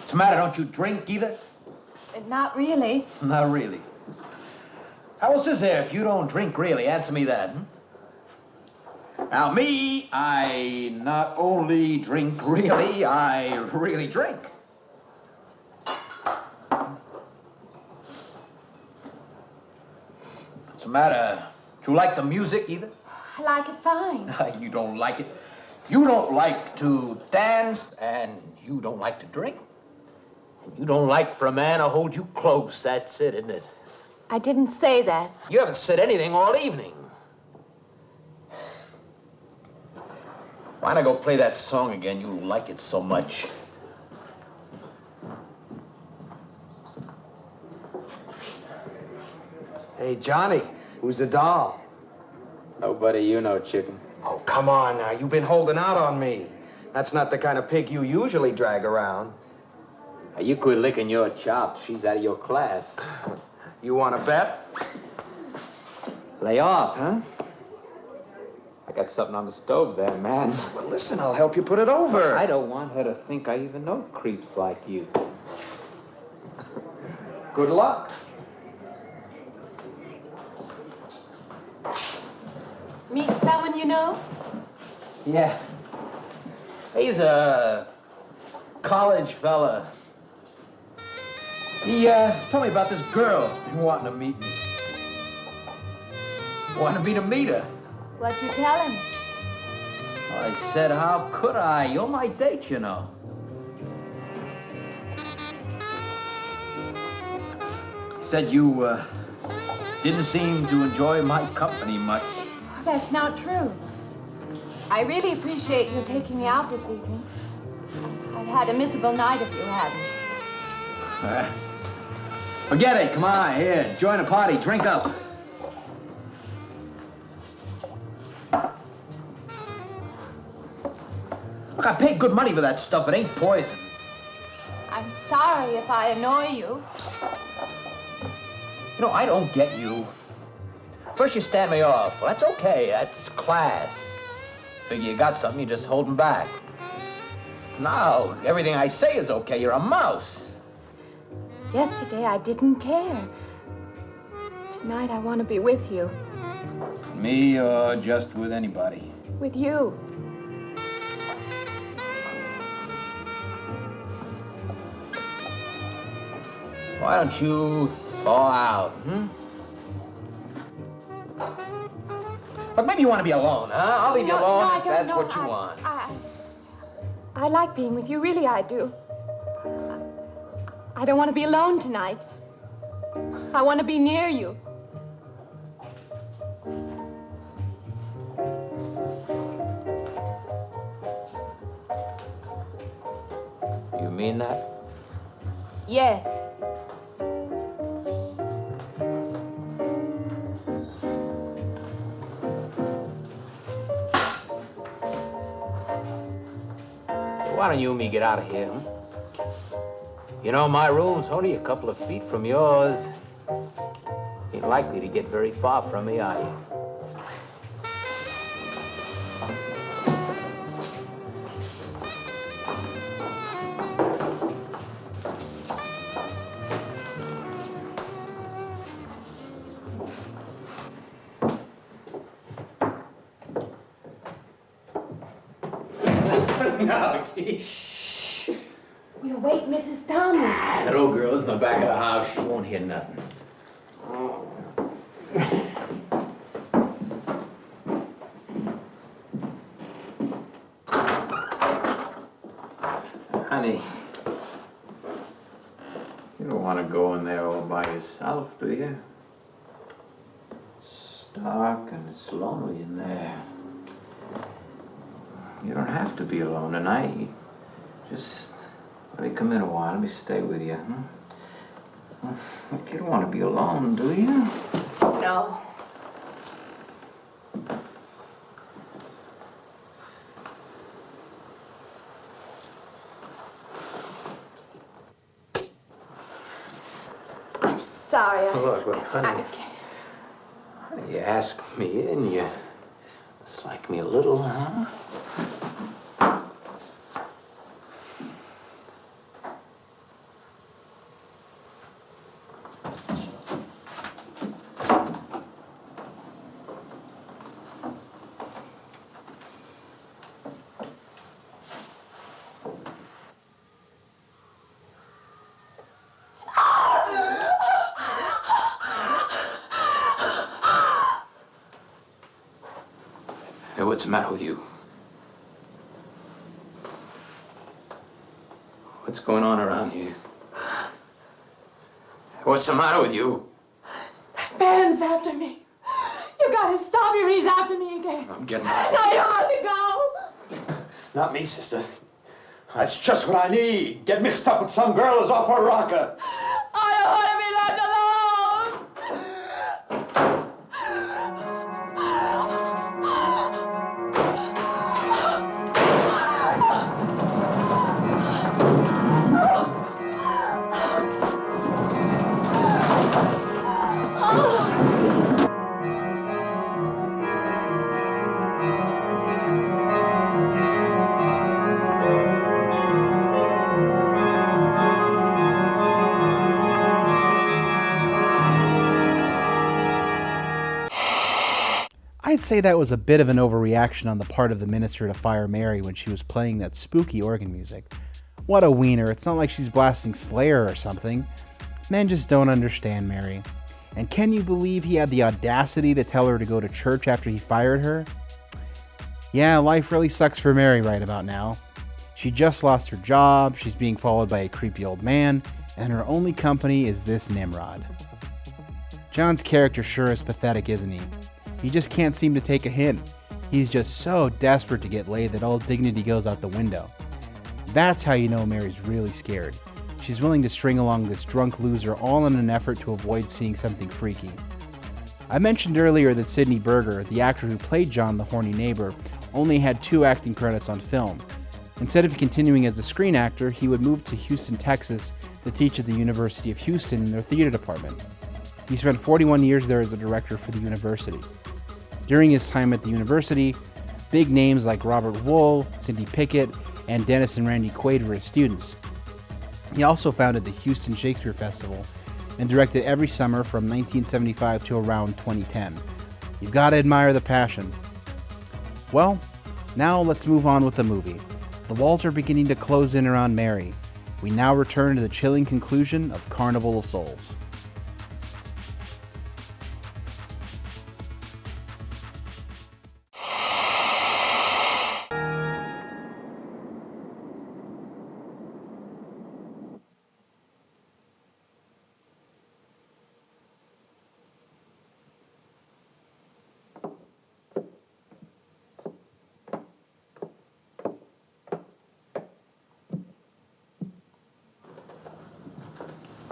Speaker 13: What's the matter? Don't you drink either?
Speaker 9: Not really.
Speaker 13: Not really. How else is there if you don't drink really? Answer me that. Now, me, I not only drink really, I really drink. What's the matter? Do you like the music either?
Speaker 9: I like it fine.
Speaker 13: You don't like it. You don't like to dance, and you don't like to drink. You don't like for a man to hold you close. That's it, isn't it?
Speaker 9: I didn't say that.
Speaker 13: You haven't said anything all evening. Why not go play that song again? You like it so much.
Speaker 16: Hey, Johnny, who's the doll?
Speaker 13: Nobody you know, chicken.
Speaker 16: Oh, come on now. You've been holding out on me. That's not the kind of pig you usually drag around.
Speaker 13: You quit licking your chops. She's out of your class.
Speaker 16: You want to bet?
Speaker 13: Lay off, huh? I got something on the stove there, man.
Speaker 16: Well, listen, I'll help you put it over.
Speaker 13: I don't want her to think I even know creeps like you.
Speaker 16: Good luck.
Speaker 9: Meet someone you know?
Speaker 13: Yeah. He's a college fella. He told me about this girl who's been wanting to meet me. Wanted me to meet her.
Speaker 9: What'd you tell him?
Speaker 13: I said, how could I? You're my date, you know. He said you didn't seem to enjoy my company much.
Speaker 9: Oh, that's not true. I really appreciate you taking me out this evening. I'd had a miserable night if you hadn't.
Speaker 13: Forget it. Come on, here. Join the party. Drink up. Look, I paid good money for that stuff. It ain't poison.
Speaker 9: I'm sorry if I annoy you.
Speaker 13: You know, I don't get you. First you stand me off. Well, that's okay. That's class. Figure you got something, you just holding back. Now, everything I say is okay. You're a mouse.
Speaker 9: Yesterday, I didn't care. Tonight, I want to be with you.
Speaker 13: Me or just with anybody?
Speaker 9: With you.
Speaker 13: Why don't you thaw out, But maybe you want to be alone, huh? I'll leave you alone
Speaker 9: no,
Speaker 13: if that's what you want.
Speaker 9: I like being with you, really I do. I don't want to be alone tonight. I want to be near you.
Speaker 13: You mean that?
Speaker 9: Yes.
Speaker 13: Why don't you and me get out of here, huh? You know, my room's only a couple of feet from yours. Ain't likely to get very far from me, are you?
Speaker 16: No, geez.
Speaker 9: Shh. We'll wake Mrs. Thomas.
Speaker 13: That old girl's in the back of the house. She won't hear nothing. Honey, you don't want to go in there all by yourself, do you? It's dark and it's lonely in there. You don't have to be alone tonight. Just let me come in a while. Let me stay with you, huh? Look, you don't want to be alone, do you?
Speaker 9: No. I'm sorry.
Speaker 13: Look, honey. You asked me in, you dislike me a little, huh? Hey, what's the matter with you? What's going on around here? What's the matter with you?
Speaker 9: That man's after me. You gotta stop him. He's after me again.
Speaker 13: I'm getting
Speaker 9: Now
Speaker 13: out.
Speaker 9: you have to go.
Speaker 16: Not me, sister. That's just what I need. Get mixed up with some girl who's off her rocker.
Speaker 9: I don't want to be left alone.
Speaker 1: I'd say that was a bit of an overreaction on the part of the minister to Fire Mary when she was playing that spooky organ music. What a wiener, it's not like she's blasting Slayer or something. Men just don't understand Mary. And can you believe he had the audacity to tell her to go to church after he fired her? Yeah, life really sucks for Mary right about now. She just lost her job, she's being followed by a creepy old man, and her only company is this Nimrod. John's character sure is pathetic, isn't he? He just can't seem to take a hint. He's just so desperate to get laid that all dignity goes out the window. That's how you know Mary's really scared. She's willing to string along this drunk loser all in an effort to avoid seeing something freaky. I mentioned earlier that Sidney Berger, the actor who played John the horny neighbor, only had 2 acting credits on film. Instead of continuing as a screen actor, he would move to Houston, Texas to teach at the University of Houston in their theater department. He spent 41 years there as a director for the university. During his time at the university, big names like Robert Wool, Cindy Pickett, and Dennis and Randy Quaid were his students. He also founded the Houston Shakespeare Festival and directed every summer from 1975 to around 2010. You've got to admire the passion. Well, now let's move on with the movie. The walls are beginning to close in around Mary. We now return to the chilling conclusion of Carnival of Souls.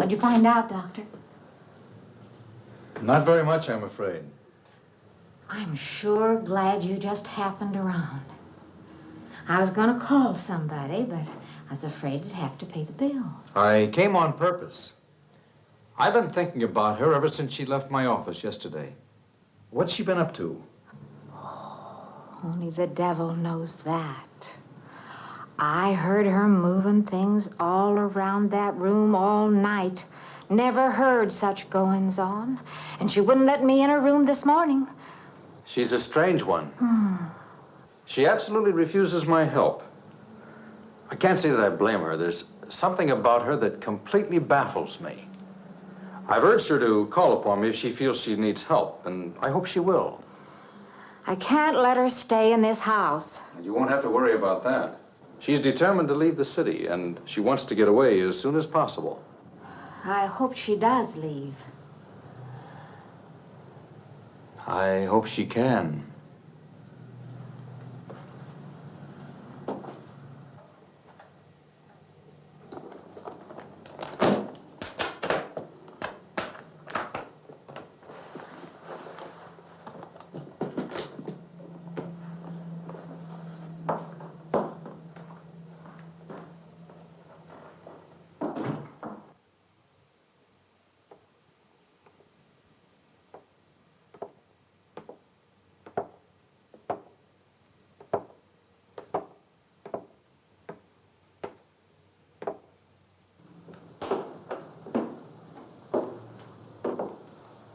Speaker 11: What'd you find out, Doctor?
Speaker 15: Not very much, I'm afraid.
Speaker 11: I'm sure glad you just happened around. I was going to call somebody, but I was afraid I'd have to pay the bill.
Speaker 15: I came on purpose. I've been thinking about her ever since she left my office yesterday. What's she been up to?
Speaker 11: Only the devil knows that. I heard her moving things all around that room all night. Never heard such goings on. And she wouldn't let me in her room this morning.
Speaker 15: She's a strange one. She absolutely refuses my help. I can't say that I blame her. There's something about her that completely baffles me. I've urged her to call upon me if she feels she needs help, and I hope she will.
Speaker 11: I can't let her stay in this house.
Speaker 15: You won't have to worry about that. She's determined to leave the city, and she wants to get away as soon as possible.
Speaker 11: I hope she does leave.
Speaker 15: I hope she can.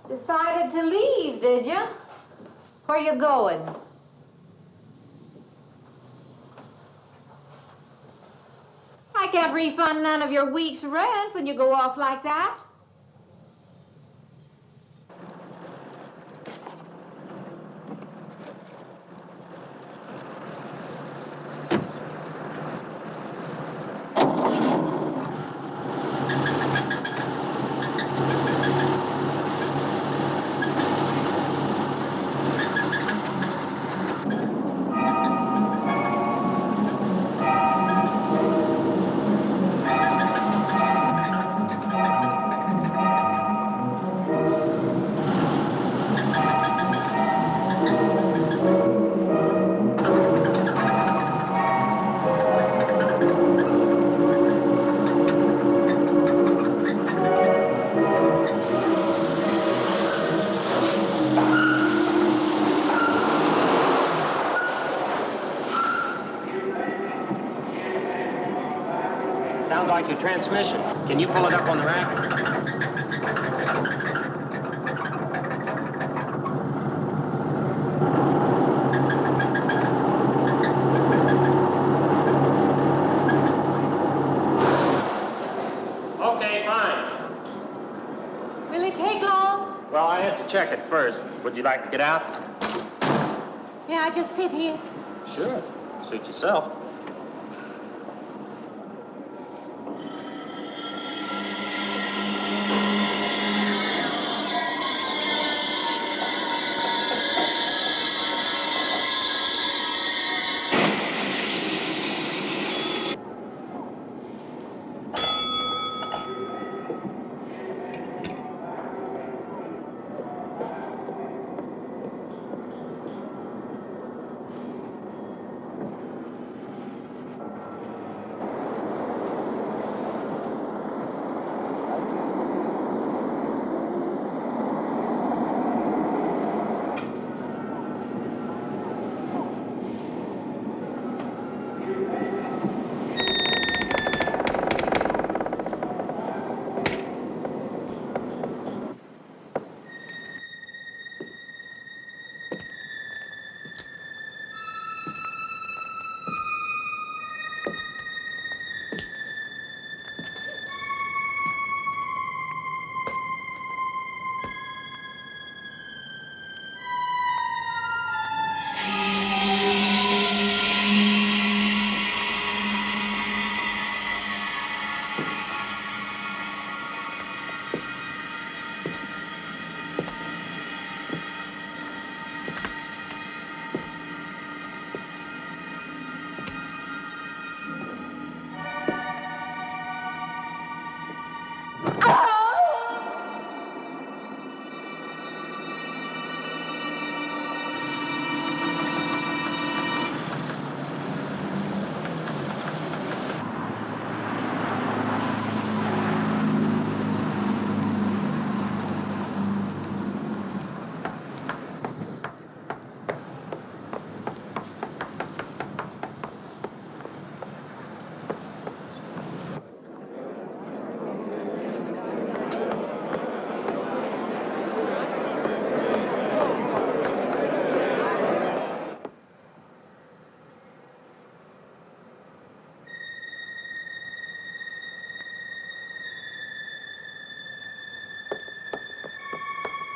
Speaker 11: Decided to leave, did you? Where you going? I can't refund none of your week's rent when you go off like that.
Speaker 8: Sounds like your transmission. Can you pull it up on the rack? Okay, fine.
Speaker 11: Will it take long?
Speaker 8: Well, I have to check it first. Would you like to get out?
Speaker 11: May I just sit here?
Speaker 8: Sure. Suit yourself.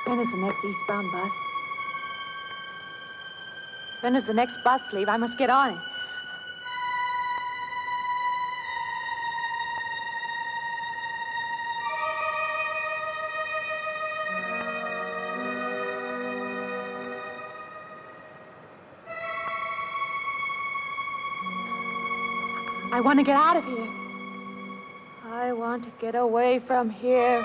Speaker 9: When is the next eastbound bus? When is the next bus leave? I must get on it. I want to get out of here. I want to get away from here.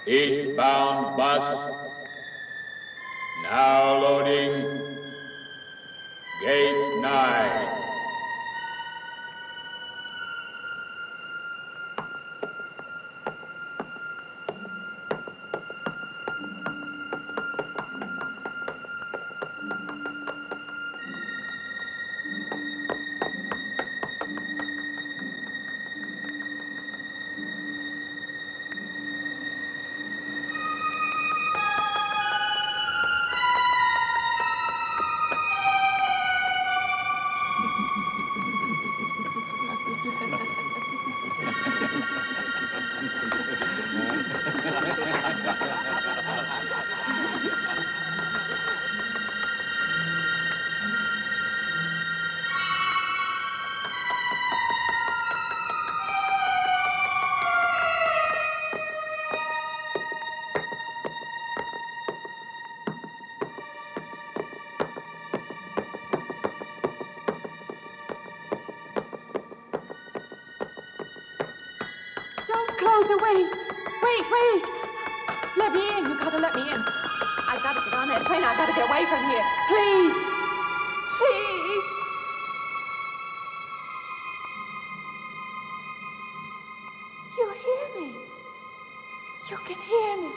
Speaker 17: Eastbound bus. Now loading. Gate 9.
Speaker 9: Wait. Let me in. You gotta let me in. I gotta get on that train. I gotta get away from here. Please. Please. You hear me. You can hear me.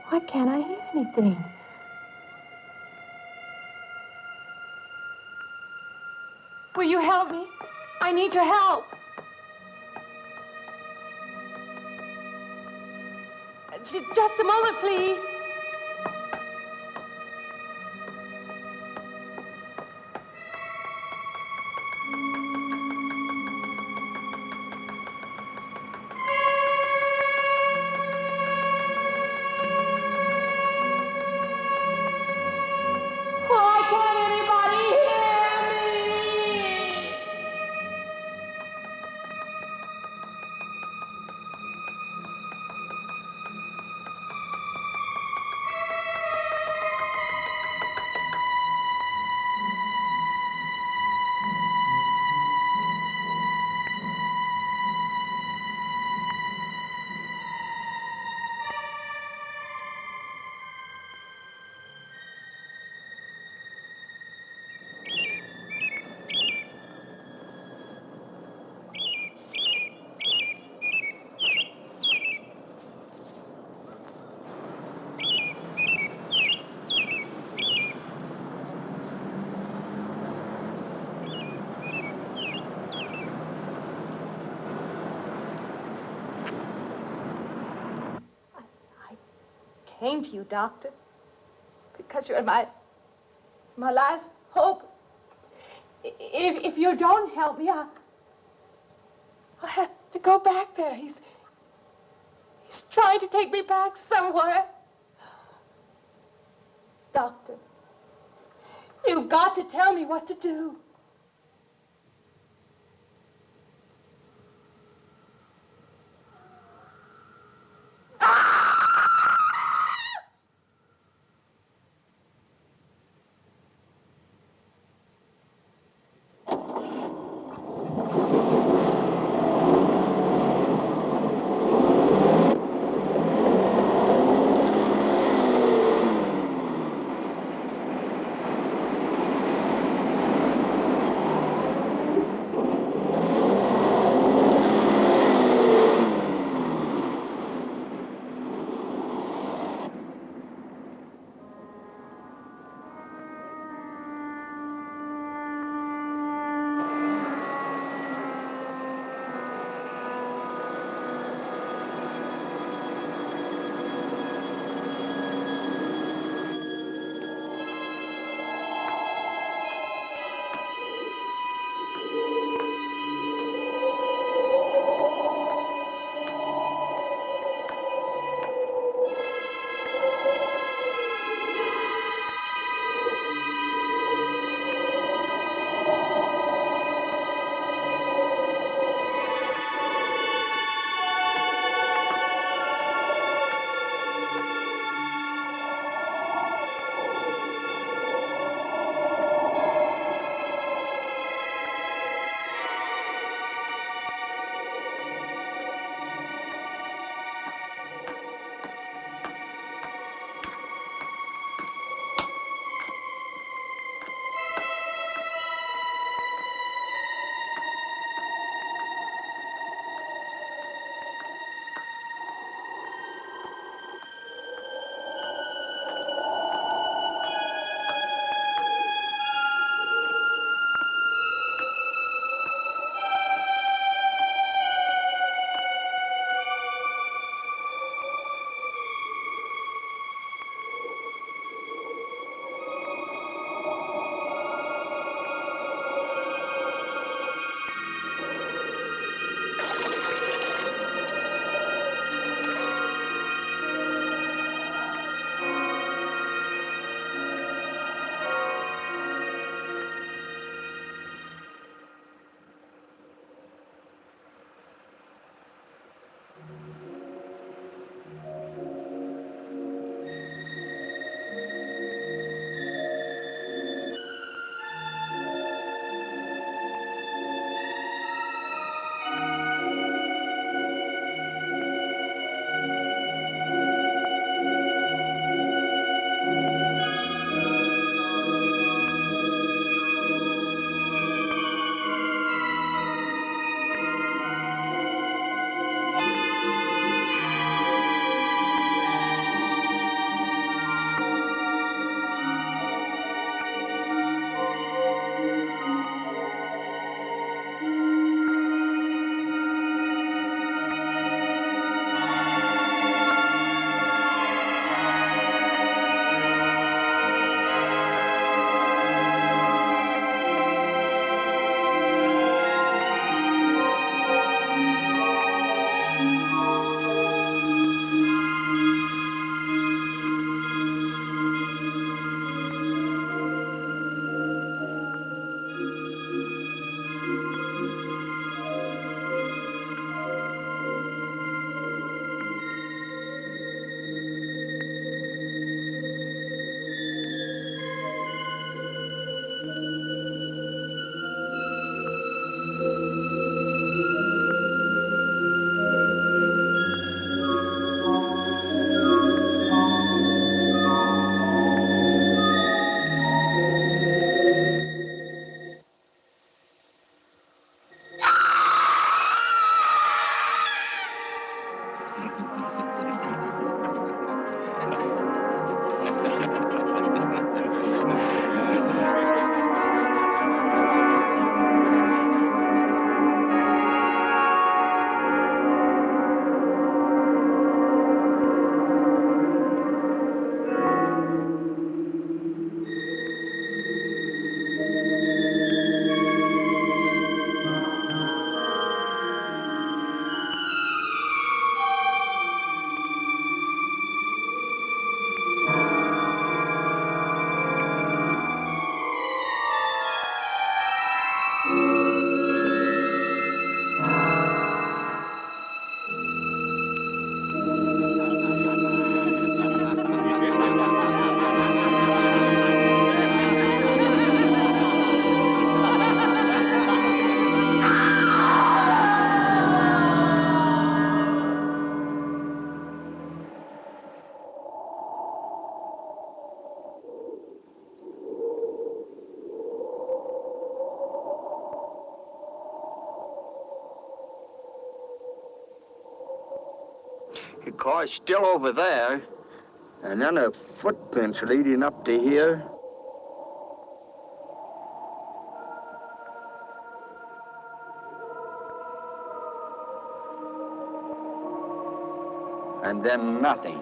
Speaker 9: Why can't I hear anything? Will you help me? I need your help. Just a moment, please. Why can't anybody hear me? Came to you, Doctor, because you're my last hope. If you don't help me, I'll have to go back there. He's trying to take me back somewhere. Doctor, you've got to tell me what to do.
Speaker 18: The car's still over there. And then the footprints leading up to here. And then nothing.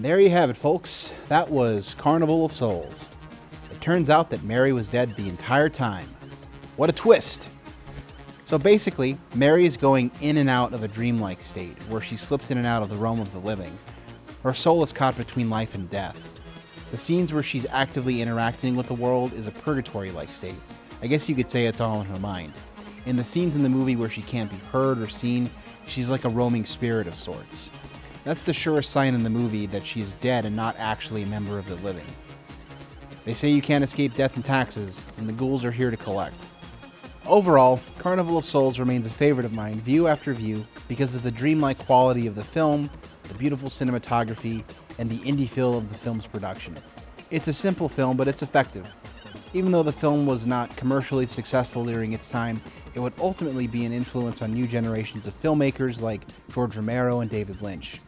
Speaker 1: And there you have it, folks. That was Carnival of Souls. It turns out that Mary was dead the entire time. What a twist! So basically, Mary is going in and out of a dreamlike state, where she slips in and out of the realm of the living. Her soul is caught between life and death. The scenes where she's actively interacting with the world is a purgatory-like state. I guess you could say it's all in her mind. In the scenes in the movie where she can't be heard or seen, she's like a roaming spirit of sorts. That's the surest sign in the movie that she is dead and not actually a member of the living. They say you can't escape death and taxes, and the ghouls are here to collect. Overall, Carnival of Souls remains a favorite of mine, view after view, because of the dreamlike quality of the film, the beautiful cinematography, and the indie feel of the film's production. It's a simple film, but it's effective. Even though the film was not commercially successful during its time, it would ultimately be an influence on new generations of filmmakers like George Romero and David Lynch.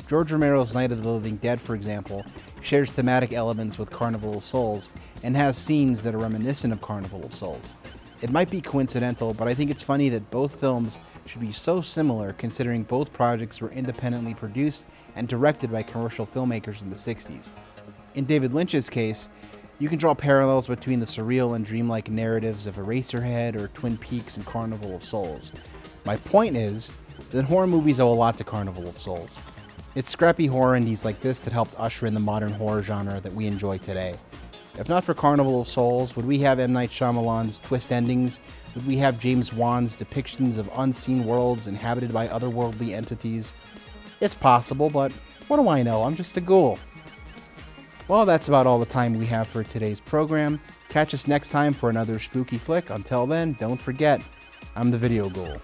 Speaker 1: George Romero's Night of the Living Dead, for example, shares thematic elements with Carnival of Souls and has scenes that are reminiscent of Carnival of Souls. It might be coincidental, but I think it's funny that both films should be so similar considering both projects were independently produced and directed by commercial filmmakers in the 60s. In David Lynch's case, you can draw parallels between the surreal and dreamlike narratives of Eraserhead or Twin Peaks and Carnival of Souls. My point is that horror movies owe a lot to Carnival of Souls. It's scrappy horror indies like this that helped usher in the modern horror genre that we enjoy today. If not for Carnival of Souls, would we have M. Night Shyamalan's twist endings? Would we have James Wan's depictions of unseen worlds inhabited by otherworldly entities? It's possible, but what do I know? I'm just a ghoul. Well, that's about all the time we have for today's program. Catch us next time for another spooky flick. Until then, don't forget, I'm the Video Ghoul.